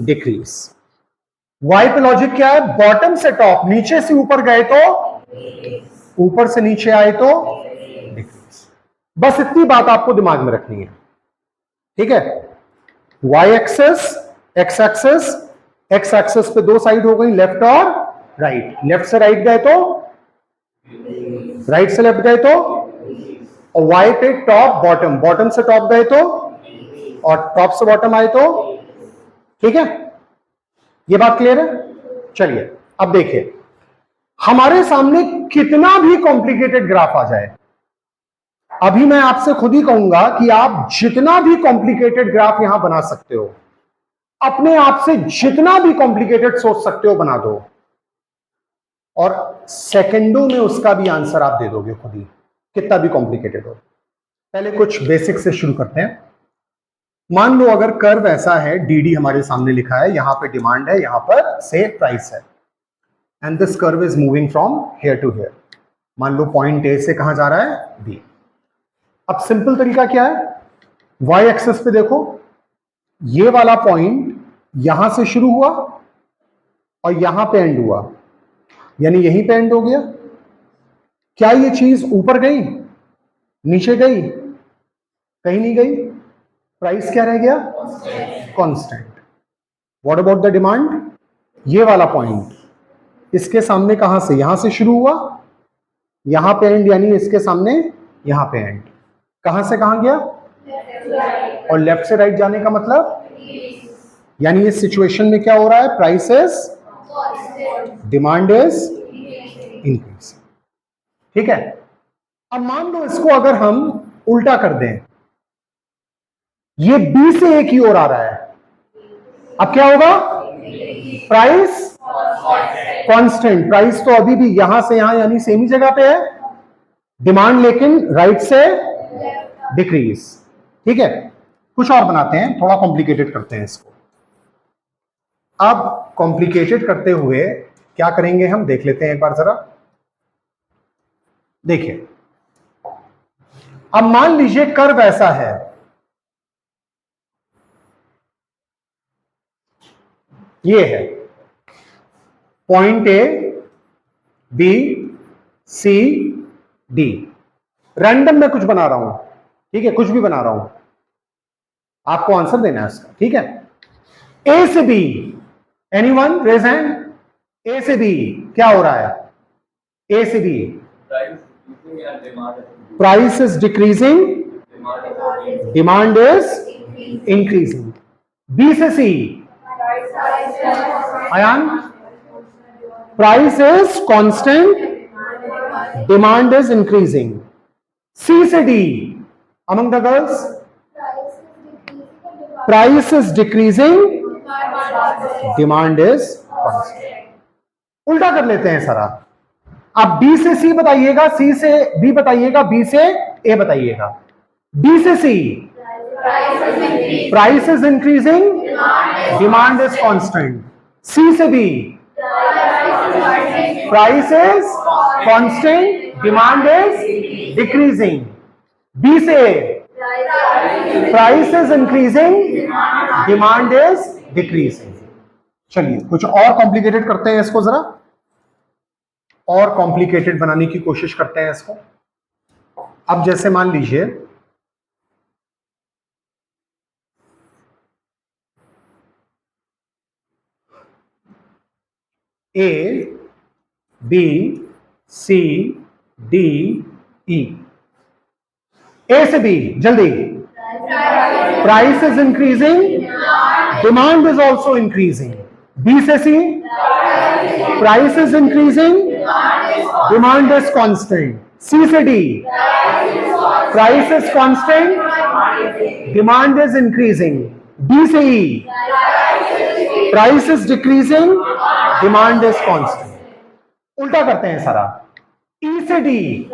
डिक्रीज। वाई पे लॉजिक क्या है? बॉटम से टॉप, नीचे से ऊपर गए तो, ऊपर से नीचे आए तो डिक्रीज। बस इतनी बात आपको दिमाग में रखनी है, ठीक है। Y axis, X axis, X axis पे दो साइड हो गई, लेफ्ट और राइट। लेफ्ट से राइट गए तो, राइट से लेफ्ट गए तो, और वाई पे टॉप बॉटम, बॉटम से टॉप गए तो, और टॉप से बॉटम आए तो, ठीक है। ये बात क्लियर है? चलिए अब देखिए, हमारे सामने कितना भी कॉम्प्लिकेटेड ग्राफ आ जाए, अभी मैं आपसे खुद ही कहूंगा कि आप जितना भी कॉम्प्लिकेटेड ग्राफ यहां बना सकते हो, अपने आप से जितना भी कॉम्प्लिकेटेड सोच सकते हो बना दो, और सेकंडों में उसका भी आंसर आप दे दोगे खुद ही, कितना भी कॉम्प्लिकेटेड हो। पहले कुछ बेसिक से शुरू करते हैं। मान लो अगर कर्व ऐसा है, डीडी हमारे सामने लिखा है, यहां पे डिमांड है, यहां पर से प्राइस है, and this curve is moving from here to here. मान लो पॉइंट ए से कहां जा रहा है? बी। अब सिंपल तरीका क्या है? वाई एक्सेस पे देखो, ये वाला पॉइंट यहां से शुरू हुआ और यहां पे एंड हुआ, यानी यहीं पे एंड हो गया। क्या ये चीज ऊपर गई, नीचे गई? कहीं नहीं गई। प्राइस क्या रह गया? Constant. What about the demand? ये वाला पॉइंट इसके सामने कहां से, यहां से शुरू हुआ, यहां पे एंड, यानी इसके सामने यहां पे एंड। कहां से कहां गया? और लेफ्ट से राइट जाने का मतलब, यानी इस सिचुएशन में क्या हो रहा है? Price is, demand is increase. ठीक है। अब मान लो इसको अगर हम उल्टा कर दें, ये बी से ए की ओर आ रहा है, अब क्या होगा? Price constant. प्राइस तो अभी भी यहां से यहां यानी सेम ही जगह पे है, डिमांड लेकिन राइट से डिक्रीज। ठीक है। कुछ और बनाते हैं, थोड़ा कॉम्प्लिकेटेड करते हैं इसको। अब कॉम्प्लिकेटेड करते हुए क्या करेंगे हम, देख लेते हैं एक बार जरा। देखिए, अब मान लीजिए कर्व ऐसा है, ये है point A B C D. Random में कुछ बना रहा हूं, ठीक है, कुछ भी बना रहा हूं, आपको आंसर देना है इसका। ठीक है। ए से B, anyone raise hand. A से बी क्या हो रहा है? ए से B price is decreasing, demand is increasing. B से C, Ayaan, price is constant, demand is increasing. C से D, among the girls, price is decreasing, demand is constant. उल्टा कर लेते हैं सर आप। अब बी से सी बताइएगा, सी से बी बताइएगा, बी से ए बताइएगा। बी से C, price is increasing, demand is constant. C से B, price is constant, demand is decreasing. B से A, price is increasing, demand is decreasing. चलिए कुछ और कॉम्प्लिकेटेड करते हैं इसको जरा, और कॉम्प्लिकेटेड बनाने की कोशिश करते हैं इसको। अब जैसे मान लीजिए ए बी सी डी ई। ए से बी, जल्दी। Price is increasing, demand is also increasing. B से C, price is increasing, demand is constant. C से D, price is constant, demand is increasing. D से E, price is decreasing, demand is constant. उल्टा करते हैं सारा। E से D,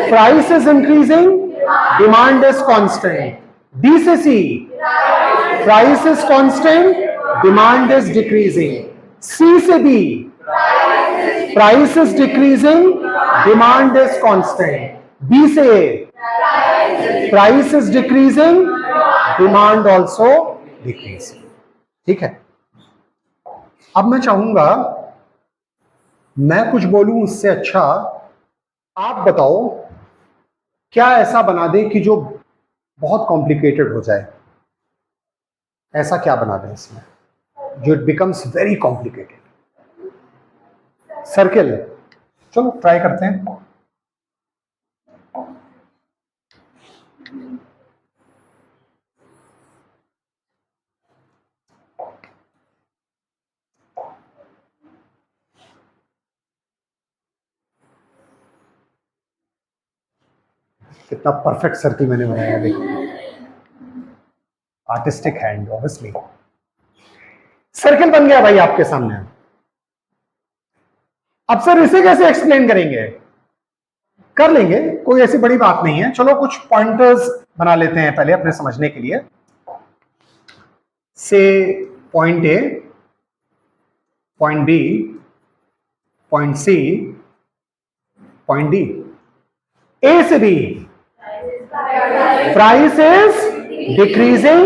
price is increasing, demand is constant. D से C, price is constant, demand is decreasing. C से B, price is decreasing, demand is constant. B से A, price is decreasing, demand also decreasing. ठीक है। अब मैं चाहूंगा मैं कुछ बोलूं उससे अच्छा आप बताओ, क्या ऐसा बना दे कि जो बहुत कॉम्प्लिकेटेड हो जाए? ऐसा क्या बना दें इसमें जो it becomes very complicated? Circle, चलो ट्राई करते हैं। कितना परफेक्ट सर्किल मैंने बनाया, देखिए, आर्टिस्टिक हैंड ऑब्वियसली। सर्किल बन गया भाई आपके सामने। अब सर इसे कैसे एक्सप्लेन करेंगे? कर लेंगे, कोई ऐसी बड़ी बात नहीं है। चलो कुछ पॉइंटर्स बना लेते हैं पहले अपने समझने के लिए। से point A, point B, point C, point D. A से B, price is decreasing,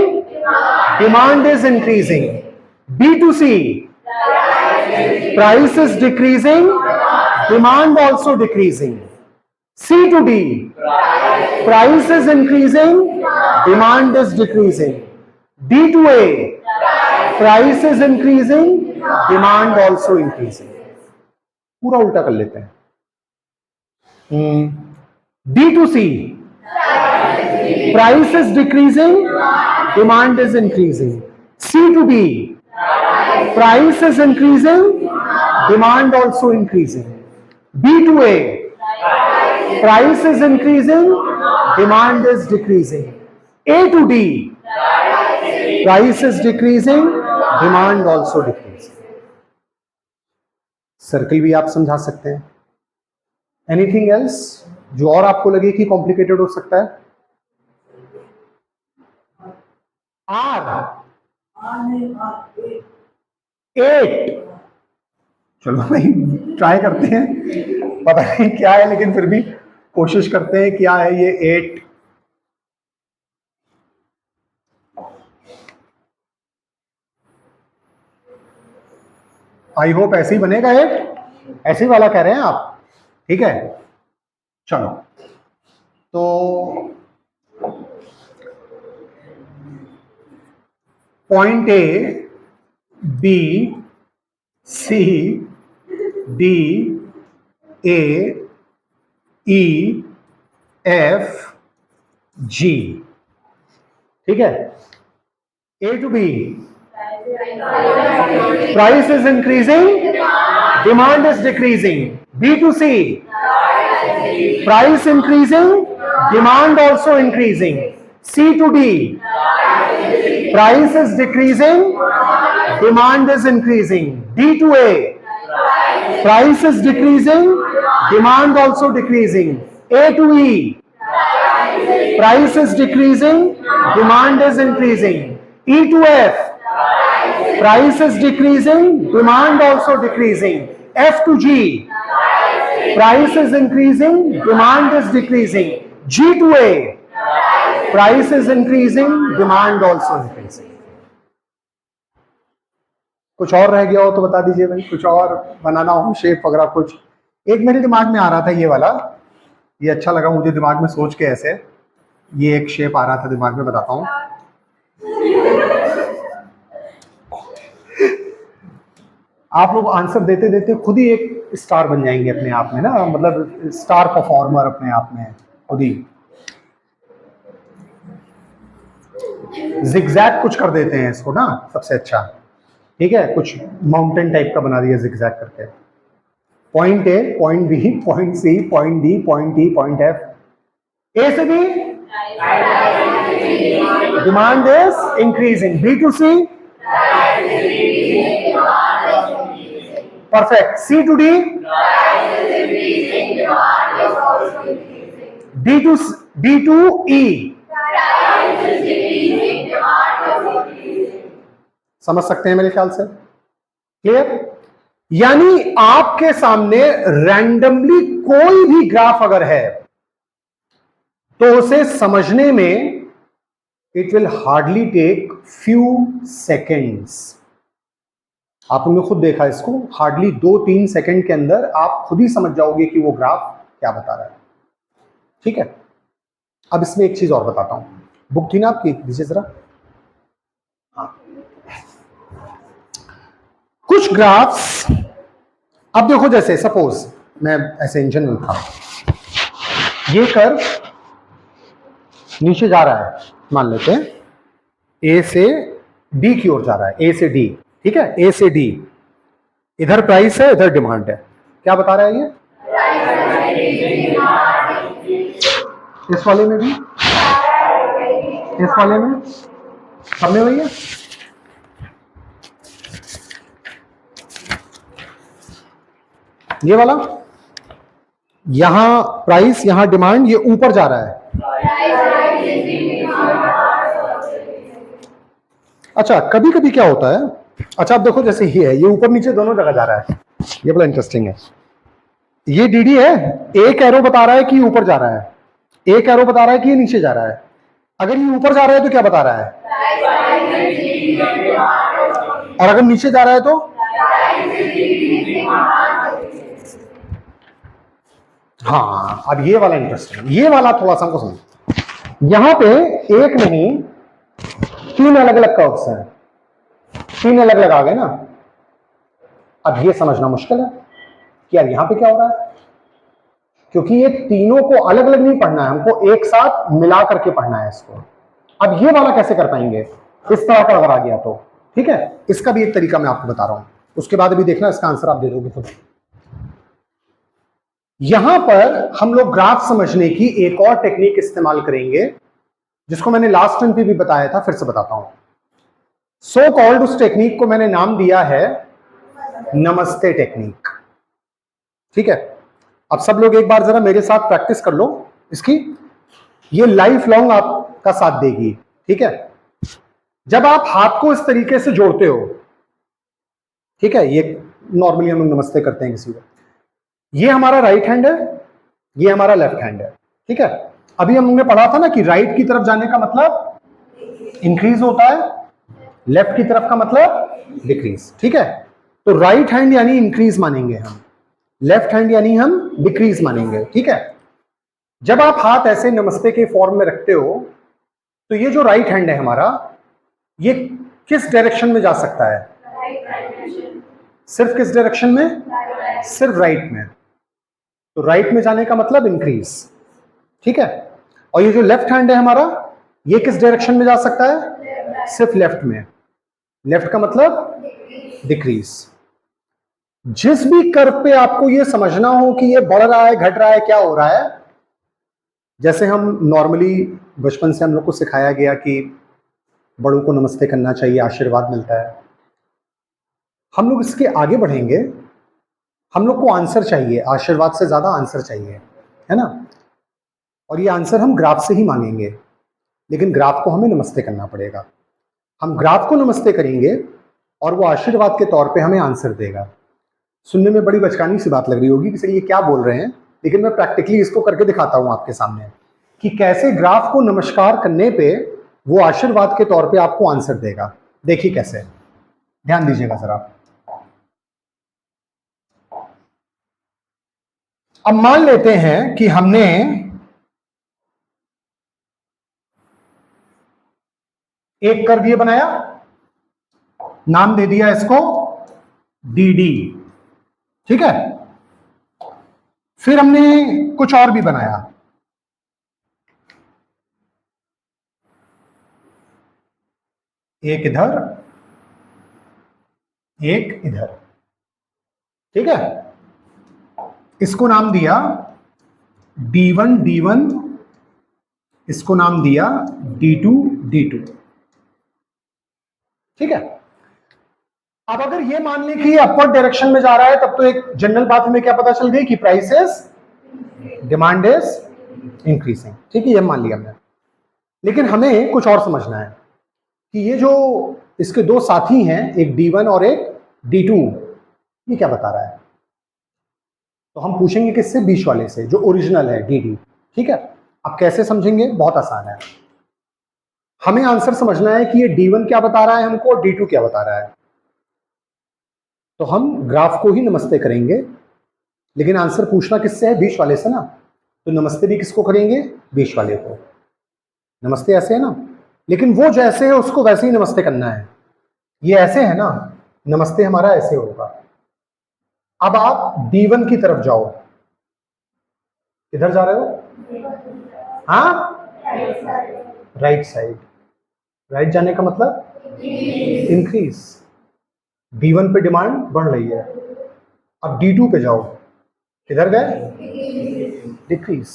demand is increasing. B2C, price is decreasing, demand also decreasing. C2D, price is increasing, demand is decreasing. D2A, price is increasing, demand also increasing. पूरा उल्टा कर लेते हैं. D2C, price is decreasing, demand is increasing. C2D, price is increasing, demand also increasing. B2A, price is increasing, demand is decreasing. A to D, price is decreasing, demand also decreasing. Circle भी आप समझा सकते हैं. Anything else जो और आपको लगे कि कॉम्प्लिकेटेड हो सकता है? R 8. चलो भाई ट्राई करते हैं, पता नहीं क्या है लेकिन फिर भी कोशिश करते हैं क्या है ये 8. आई होप ऐसे ही बनेगा 8. ऐसे ही वाला कह रहे हैं आप? ठीक है चलो. तो point A, B, C, D, A, E, F, G. ठीक है. A to B, price is increasing, demand is decreasing. B to C, price increasing, demand also increasing. C to D, price is decreasing, demand is increasing. D to A, price is decreasing, demand also decreasing. A to E, price is decreasing, demand is increasing. E to F, price is decreasing, demand also decreasing. F to G, price is increasing, demand is decreasing. G to A, price is increasing, demand also increasing. कुछ और रह गया हो तो बता दीजिए भाई, कुछ और बनाना हो शेप वगैरह कुछ. एक मेरे दिमाग में आ रहा था ये वाला, ये अच्छा लगा मुझे दिमाग में सोच के. ऐसे ये एक शेप आ रहा था दिमाग में, बताता हूँ. आप लोग आंसर देते देते खुद ही एक स्टार बन जाएंगे अपने आप में ना, मतलब स्टार परफॉर्मर अपने आप में खुद ही. जिगजैग कुछ कर देते हैं इसको ना सबसे अच्छा. ठीक है, कुछ माउंटेन टाइप का बना दिया जिगजैग करके. Point A, point B, point C, point D, point E, point F. A से B, demand is increasing. B to C, perfect. C to D, D to E. समझ सकते हैं मेरे ख्याल से? क्लियर? यानी आपके सामने रैंडमली कोई भी ग्राफ अगर है तो उसे समझने में it will hardly take few seconds. आपने खुद देखा इसको, हार्डली 2-3 सेकंड के अंदर आप खुद ही समझ जाओगे कि वो ग्राफ क्या बता रहा है. ठीक है. अब इसमें एक चीज और बताता हूं. बुक थी ना आपकी, दीजिए जरा. कुछ ग्राफ्स अब देखो, जैसे सपोज मैं ऐसे इन जनरल था, ये कर्व नीचे जा रहा है, मान लेते हैं ए से डी की ओर जा रहा है. ए से डी, ठीक है, ए से डी. इधर प्राइस है, इधर डिमांड है. क्या बता रहा है ये? इस वाले में भी, इस वाले में, सब में वही है. ये वाला यहां प्राइस, यहां डिमांड, ये ऊपर जा रहा है. अच्छा, कभी कभी क्या होता है, अच्छा अब देखो जैसे ये है, ये ऊपर नीचे दोनों जगह जा रहा है. ये बड़ा इंटरेस्टिंग है. ये डीडी है, एक एरो बता रहा है कि ऊपर जा रहा है, एक एरो बता रहा है कि ये नीचे जा रहा है. अगर ये ऊपर जा रहा है तो क्या बता रहा है, और अगर नीचे जा रहा है तो, हाँ अब ये वाला इंटरेस्टिंग, ये वाला थोड़ा सा हमको समझ। यहां पे एक नहीं 3 अलग अलग कर्व्स हैं, 3 अलग अलग आ गए ना। अब ये समझना मुश्किल है कि यार यहां पे क्या हो रहा है, क्योंकि ये तीनों को अलग अलग नहीं पढ़ना है, हमको एक साथ मिला करके पढ़ना है इसको। अब ये वाला कैसे कर पाएंगे, इस तरह का अगर आ गया तो ठीक है, इसका भी एक तरीका मैं आपको बता रहा हूं, उसके बाद अभी देखना इसका आंसर आप दे दोगे खुद। यहां पर हम लोग ग्राफ समझने की एक और टेक्निक इस्तेमाल करेंगे, जिसको मैंने लास्ट टाइम पे भी बताया था, फिर से बताता हूं। सो कॉल्ड उस टेक्निक को मैंने नाम दिया है नमस्ते टेक्निक। ठीक है, अब सब लोग एक बार जरा मेरे साथ प्रैक्टिस कर लो इसकी, ये लाइफ लॉन्ग आपका साथ देगी। ठीक है, जब आप हाथ को इस तरीके से जोड़ते हो, ठीक है, ये नॉर्मली हम लोग नमस्ते करते हैं किसी को, ये हमारा राइट हैंड है, ये हमारा लेफ्ट हैंड है। ठीक है, अभी हमने पढ़ा था ना कि राइट की तरफ जाने का मतलब इंक्रीज होता है, लेफ्ट की तरफ का मतलब डिक्रीज। ठीक है, तो राइट हैंड यानी इंक्रीज मानेंगे हम, लेफ्ट हैंड यानी हम डिक्रीज मानेंगे। ठीक है, जब आप हाथ ऐसे नमस्ते के फॉर्म में रखते हो, तो ये जो राइट हैंड है हमारा, ये किस डायरेक्शन में जा सकता है, सिर्फ किस डायरेक्शन में, सिर्फ राइट में। तो राइट में जाने का मतलब इंक्रीज। ठीक है, और ये जो लेफ्ट हैंड है हमारा, ये किस डायरेक्शन में जा सकता है, सिर्फ लेफ्ट में, लेफ्ट का मतलब डिक्रीज। जिस भी कर्व पे आपको ये समझना हो कि ये बढ़ रहा है, घट रहा है, क्या हो रहा है, जैसे हम नॉर्मली बचपन से हम लोग को सिखाया गया कि बड़ों को नमस्ते करना चाहिए, आशीर्वाद मिलता है, हम लोग इसके आगे बढ़ेंगे, हम लोग को आंसर चाहिए, आशीर्वाद से ज्यादा आंसर चाहिए, है ना। और ये आंसर हम ग्राफ से ही मांगेंगे, लेकिन ग्राफ को हमें नमस्ते करना पड़ेगा। हम ग्राफ को नमस्ते करेंगे और वो आशीर्वाद के तौर पे हमें आंसर देगा। सुनने में बड़ी बचकानी सी बात लग रही होगी कि सर ये क्या बोल रहे हैं, लेकिन मैं प्रैक्टिकली इसको करके दिखाता हूं आपके सामने कि कैसे ग्राफ को नमस्कार करने पे वो आशीर्वाद के तौर पे आपको आंसर देगा। देखिए कैसे, ध्यान दीजिएगा जरा। अब मान लेते हैं कि हमने एक कर्व ये बनाया, नाम दे दिया इसको डी डी। ठीक है, फिर हमने कुछ और भी बनाया, एक इधर एक इधर। ठीक है, इसको नाम दिया D1 D1, इसको नाम दिया D2 D2। ठीक है, अब अगर ये मान लें कि ये अपवर्ड डायरेक्शन में जा रहा है, तब तो एक जनरल बात हमें क्या पता चल गई कि price is, demand is increasing. ठीक है, ये मान लिया हमने, लेकिन हमें कुछ और समझना है कि ये जो इसके दो साथी हैं, एक D1 और एक D2, ये क्या बता रहा है। तो हम पूछेंगे किससे, बीच वाले से जो ओरिजिनल है DD। ठीक है, अब कैसे समझेंगे, बहुत आसान है। हमें आंसर समझना है कि ये D1 क्या बता रहा है हमको और D2 क्या बता रहा है। तो हम ग्राफ को ही नमस्ते करेंगे, लेकिन आंसर पूछना किससे है, बीच वाले से ना। तो नमस्ते भी किसको करेंगे, बीच वाले को। नमस्ते ऐसे है ना, लेकिन वो जैसे है उसको वैसे ही नमस्ते करना है। ये ऐसे है ना, नमस्ते हमारा ऐसे होगा। अब आप D1 की तरफ जाओ, किधर जा रहे हो, हाँ राइट साइड। राइट जाने का मतलब इंक्रीज, D1 पे डिमांड बढ़ रही है। अब D2 पे जाओ, किधर गए, डिक्रीज।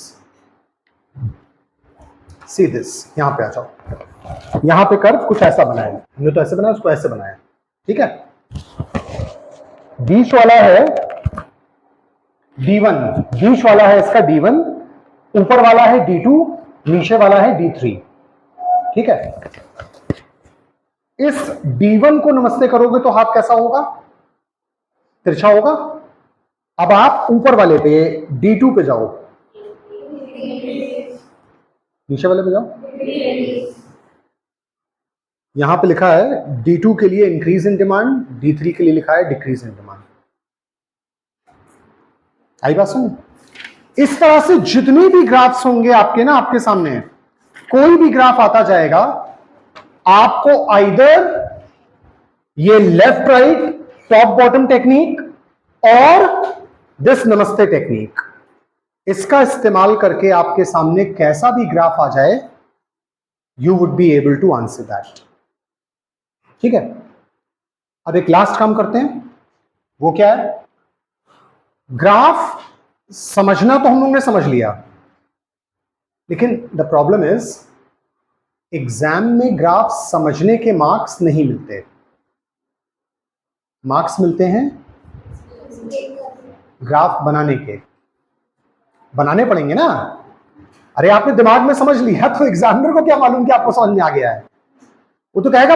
सी दिस, यहां पे आ जाओ, यहां पे कर्व कुछ ऐसा बनाया, हमने तो ऐसे बनाया, उसको ऐसे बनाया। ठीक है, बीच वाला है D1, बीच वाला है इसका D1, ऊपर वाला है D2, नीचे वाला है D3। ठीक है, इस D1 को नमस्ते करोगे तो हाथ कैसा होगा, तिरछा होगा। अब आप ऊपर वाले पे D2 पे जाओ, नीचे वाले पे जाओ, यहां पे लिखा है D2 के लिए इंक्रीज इन डिमांड, D3 के लिए लिखा है डिक्रीज इन डिमांड। आई बात सुन? इस तरह से जितने भी ग्राफ्स होंगे आपके ना, आपके सामने कोई भी ग्राफ आता जाएगा, आपको आइदर ये left right top bottom technique और दिस नमस्ते टेक्निक, इसका इस्तेमाल करके आपके सामने कैसा भी ग्राफ आ जाए, you would be able to answer that. ठीक है, अब एक लास्ट काम करते हैं, वो क्या है? ग्राफ समझना तो हम लोगों ने समझ लिया, लेकिन द प्रॉब्लम इज एग्जाम में ग्राफ समझने के मार्क्स नहीं मिलते, मार्क्स मिलते हैं ग्राफ बनाने के। बनाने पड़ेंगे ना। अरे आपने दिमाग में समझ लिया तो एग्जामिनर को क्या मालूम कि आपको समझ में आ गया है? वो तो कहेगा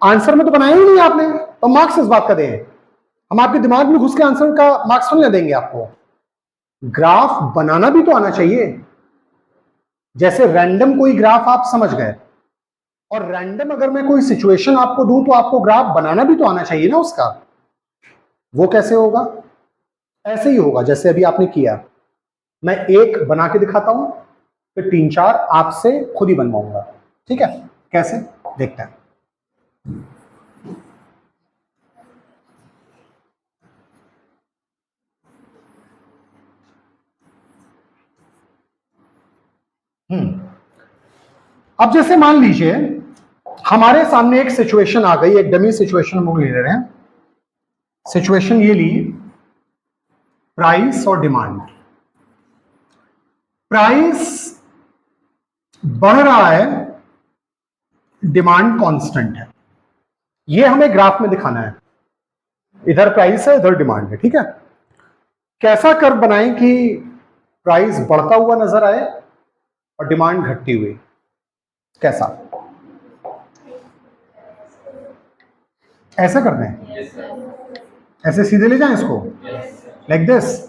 आंसर में तो बनाया ही नहीं आपने, तो मार्क्स इस बात का दें। हम आपके दिमाग में घुस के आंसर का मार्क्स नहीं देंगे आपको। ग्राफ बनाना भी तो आना चाहिए। जैसे रैंडम कोई ग्राफ आप समझ गए, और रैंडम अगर मैं कोई सिचुएशन आपको दूं तो आपको ग्राफ बनाना भी तो आना चाहिए ना उसका। वो कैसे होगा? ऐसे ही होगा जैसे अभी आपने किया। मैं एक बना के दिखाता हूं, फिर 3-4 आपसे खुद ही बनवाऊंगा। ठीक है, कैसे देखते हैं। अब जैसे मान लीजिए हमारे सामने एक सिचुएशन आ गई, एक डमी सिचुएशन हम लोग ले रहे हैं। सिचुएशन ये ली, प्राइस और डिमांड। प्राइस बढ़ रहा है, डिमांड कांस्टेंट है। ये हमें ग्राफ में दिखाना है। इधर प्राइस है, इधर डिमांड है। ठीक है, कैसा कर्व बनाएं कि प्राइस बढ़ता हुआ नजर आए और डिमांड घटती हुई? कैसा? ऐसा करना है, ऐसे सीधे ले जाएं इसको, लाइक दिस,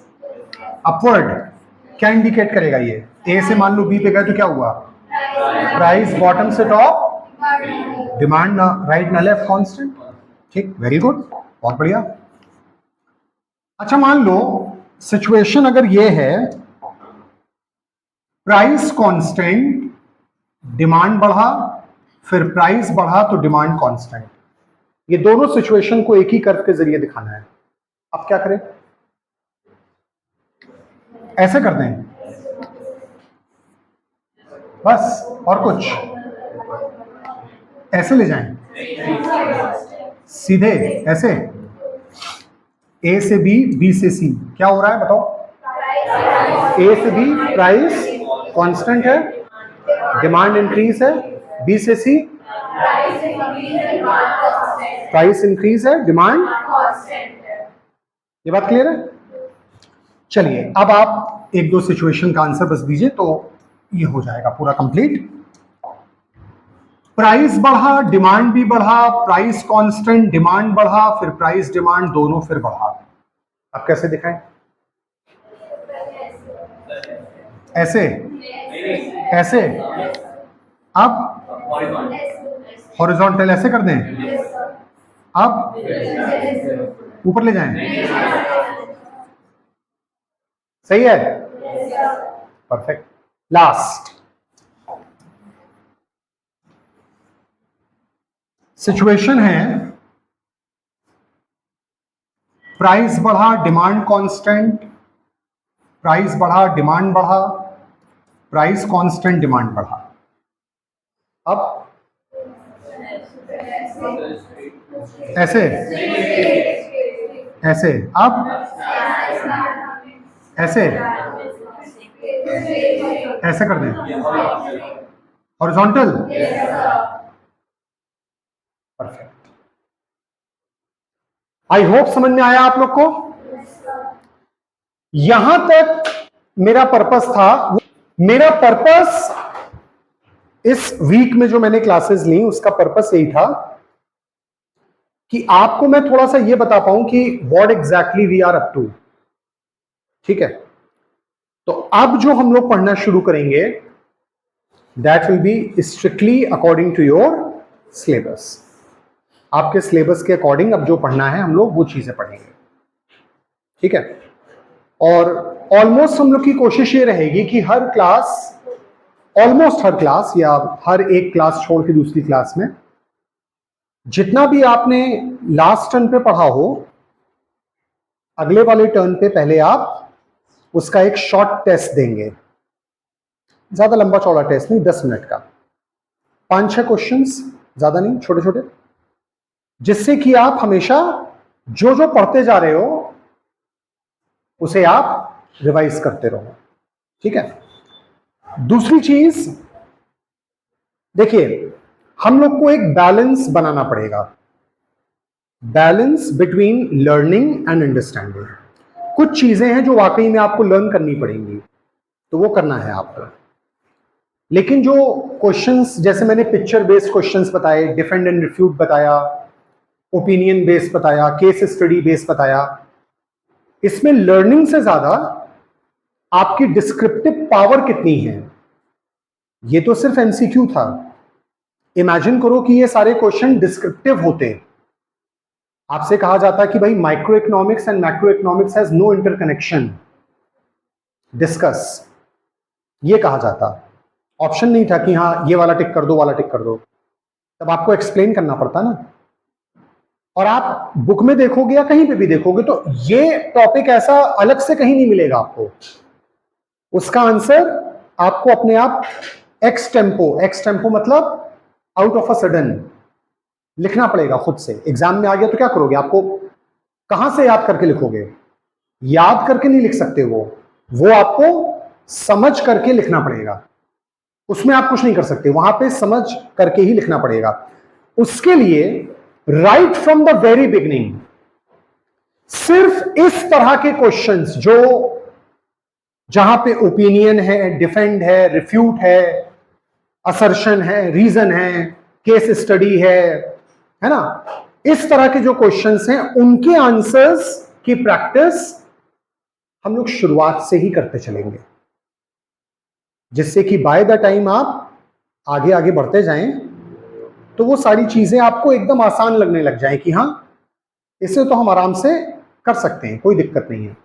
अपवर्ड। क्या इंडिकेट करेगा ये? ए से मान लो बी पे गए तो क्या हुआ? प्राइस बॉटम से टॉप, डिमांड राइट ना लेफ्ट कांस्टेंट। ठीक, वेरी गुड, बहुत बढ़िया। अच्छा मान लो सिचुएशन अगर ये है, प्राइस कांस्टेंट, डिमांड बढ़ा, फिर प्राइस बढ़ा तो डिमांड कांस्टेंट। ये दोनों सिचुएशन को एक ही कर्व के जरिए दिखाना है। अब क्या करें? ऐसे कर दें बस, और कुछ? ऐसे ले जाएं सीधे, ऐसे ए से बी, बी से सी। क्या हो रहा है बताओ? ए से बी प्राइस कांस्टेंट है, डिमांड इंक्रीज है। बी से सी प्राइस इंक्रीज है, डिमांड। ये बात क्लियर है? चलिए अब आप एक दो सिचुएशन का आंसर बस दीजिए तो ये हो जाएगा पूरा कंप्लीट। प्राइस बढ़ा, डिमांड भी बढ़ा, प्राइस कांस्टेंट, डिमांड बढ़ा, फिर प्राइस डिमांड दोनों फिर बढ़ा। अब कैसे दिखाएं? ऐसे, ऐसे। अब हॉरिजॉन्टल ऐसे कर दें। अब ऊपर ले जाएं। सही है, परफेक्ट। लास्ट सिचुएशन है, प्राइस बढ़ा, डिमांड कांस्टेंट, प्राइस बढ़ा, डिमांड बढ़ा, प्राइस कांस्टेंट, डिमांड बढ़ा। अब ऐसे, ऐसे। अब ऐसे, ऐसे कर दें। Horizontal, perfect. आई होप समझ में आया आप लोग को। यहां तक मेरा पर्पस था। मेरा पर्पस इस वीक में जो मैंने क्लासेस ली उसका पर्पस यही था कि आपको मैं थोड़ा सा ये बता पाऊं कि what exactly we are up to. ठीक है, तो अब जो हम लोग पढ़ना शुरू करेंगे that will be strictly according to your syllabus. आपके सिलेबस के अकॉर्डिंग अब जो पढ़ना है हम लोग वो चीजें पढ़ेंगे, ठीक है। और ऑलमोस्ट हम लोग की कोशिश ये रहेगी कि हर क्लास, ऑलमोस्ट हर क्लास या हर एक क्लास छोड़ के दूसरी क्लास में जितना भी आपने लास्ट टर्न पे पढ़ा हो, अगले वाले टर्न पे पहले आप उसका एक शॉर्ट टेस्ट देंगे। ज्यादा लंबा चौड़ा टेस्ट नहीं, 10 मिनट का, 5-6 क्वेश्चंस, ज्यादा नहीं, छोटे छोटे, जिससे कि आप हमेशा जो जो पढ़ते जा रहे हो उसे आप रिवाइज करते रहो, ठीक है। दूसरी चीज देखिए, हम लोग को एक बैलेंस बनाना पड़ेगा, balance between learning and understanding. कुछ चीजें हैं जो वाकई में आपको लर्न करनी पड़ेंगी, तो वो करना है आपको। लेकिन जो क्वेश्चंस, जैसे मैंने पिक्चर बेस्ड क्वेश्चंस बताए, डिफेंड एंड रिफ्यूट बताया, ओपिनियन बेस्ड बताया, केस स्टडी बेस्ड बताया, इसमें लर्निंग से ज्यादा आपकी डिस्क्रिप्टिव पावर कितनी है। ये तो सिर्फ एमसीक्यू था, इमेजिन करो कि ये सारे क्वेश्चन डिस्क्रिप्टिव होते। आपसे कहा जाता कि भाई micro economics and macro economics has no interconnection, discuss, ये कहा जाता। ऑप्शन नहीं था कि हाँ ये वाला टिक कर दो, वाला टिक कर दो, तब आपको एक्सप्लेन करना पड़ता ना। और आप बुक में देखोगे या कहीं पे भी देखोगे तो ये टॉपिक ऐसा अलग से कहीं नहीं मिलेगा आपको। उसका आंसर आपको अपने आप एक्स टेम्पो मतलब आउट ऑफ अ सडन लिखना पड़ेगा खुद से। एग्जाम में आ गया तो क्या करोगे, आपको कहां से याद करके लिखोगे? याद करके नहीं लिख सकते, वो आपको समझ करके लिखना पड़ेगा। उसमें आप कुछ नहीं कर सकते, वहां पे समझ करके ही लिखना पड़ेगा। उसके लिए right from the very beginning सिर्फ इस तरह के क्वेश्चंस, जो जहां पे ओपिनियन है, डिफेंड है, रिफ्यूट है, असर्शन है, रीजन है, केस स्टडी है ना, इस तरह के जो क्वेश्चंस हैं उनके आंसर्स की प्रैक्टिस हम लोग शुरुआत से ही करते चलेंगे, जिससे कि बाय द टाइम आप आगे आगे बढ़ते जाएं तो वो सारी चीजें आपको एकदम आसान लगने लग जाए कि हाँ इसे तो हम आराम से कर सकते हैं, कोई दिक्कत नहीं है।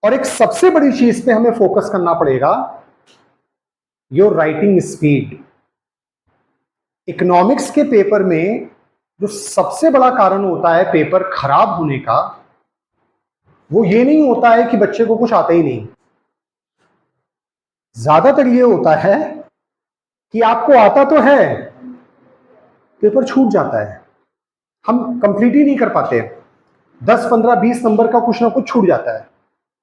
और एक सबसे बड़ी चीज पे हमें फोकस करना पड़ेगा, योर राइटिंग स्पीड। इकोनॉमिक्स के पेपर में जो सबसे बड़ा कारण होता है पेपर खराब होने का, वो ये नहीं होता है कि बच्चे को कुछ आता ही नहीं। ज्यादातर ये होता है कि आपको आता तो है, पेपर छूट जाता है, हम कंप्लीट ही नहीं कर पाते, 10, 15, 20 नंबर का कुछ ना कुछ छूट जाता है।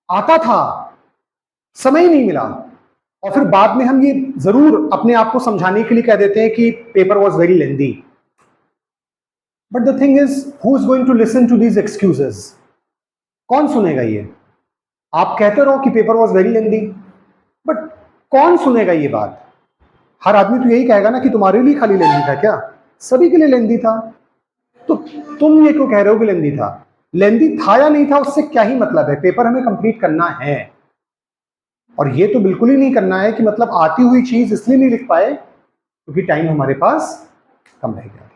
आता था, समय ही नहीं मिला, और फिर बाद में हम ये जरूर अपने आप को समझाने के लिए कह देते हैं कि paper was very lengthy. But the thing is, who is going to listen to these excuses? कौन सुनेगा ये? आप कहते रहो कि paper was very lengthy, but कौन सुनेगा ये बात? हर आदमी तो यही कहेगा ना कि तुम्हारे लिए खाली लेंदी था क्या? सभी के लिए लेंदी था। तो तुम ये क्यों कह रहे हो कि लेंदी था? लेंदी था या नहीं था उससे क्या ही मतलब है, पेपर हमें कंप्लीट करना है। और ये तो बिल्कुल ही नहीं करना है कि मतलब आती हुई चीज इसलिए नहीं लिख पाए क्योंकि टाइम हमारे पास कम रह गया।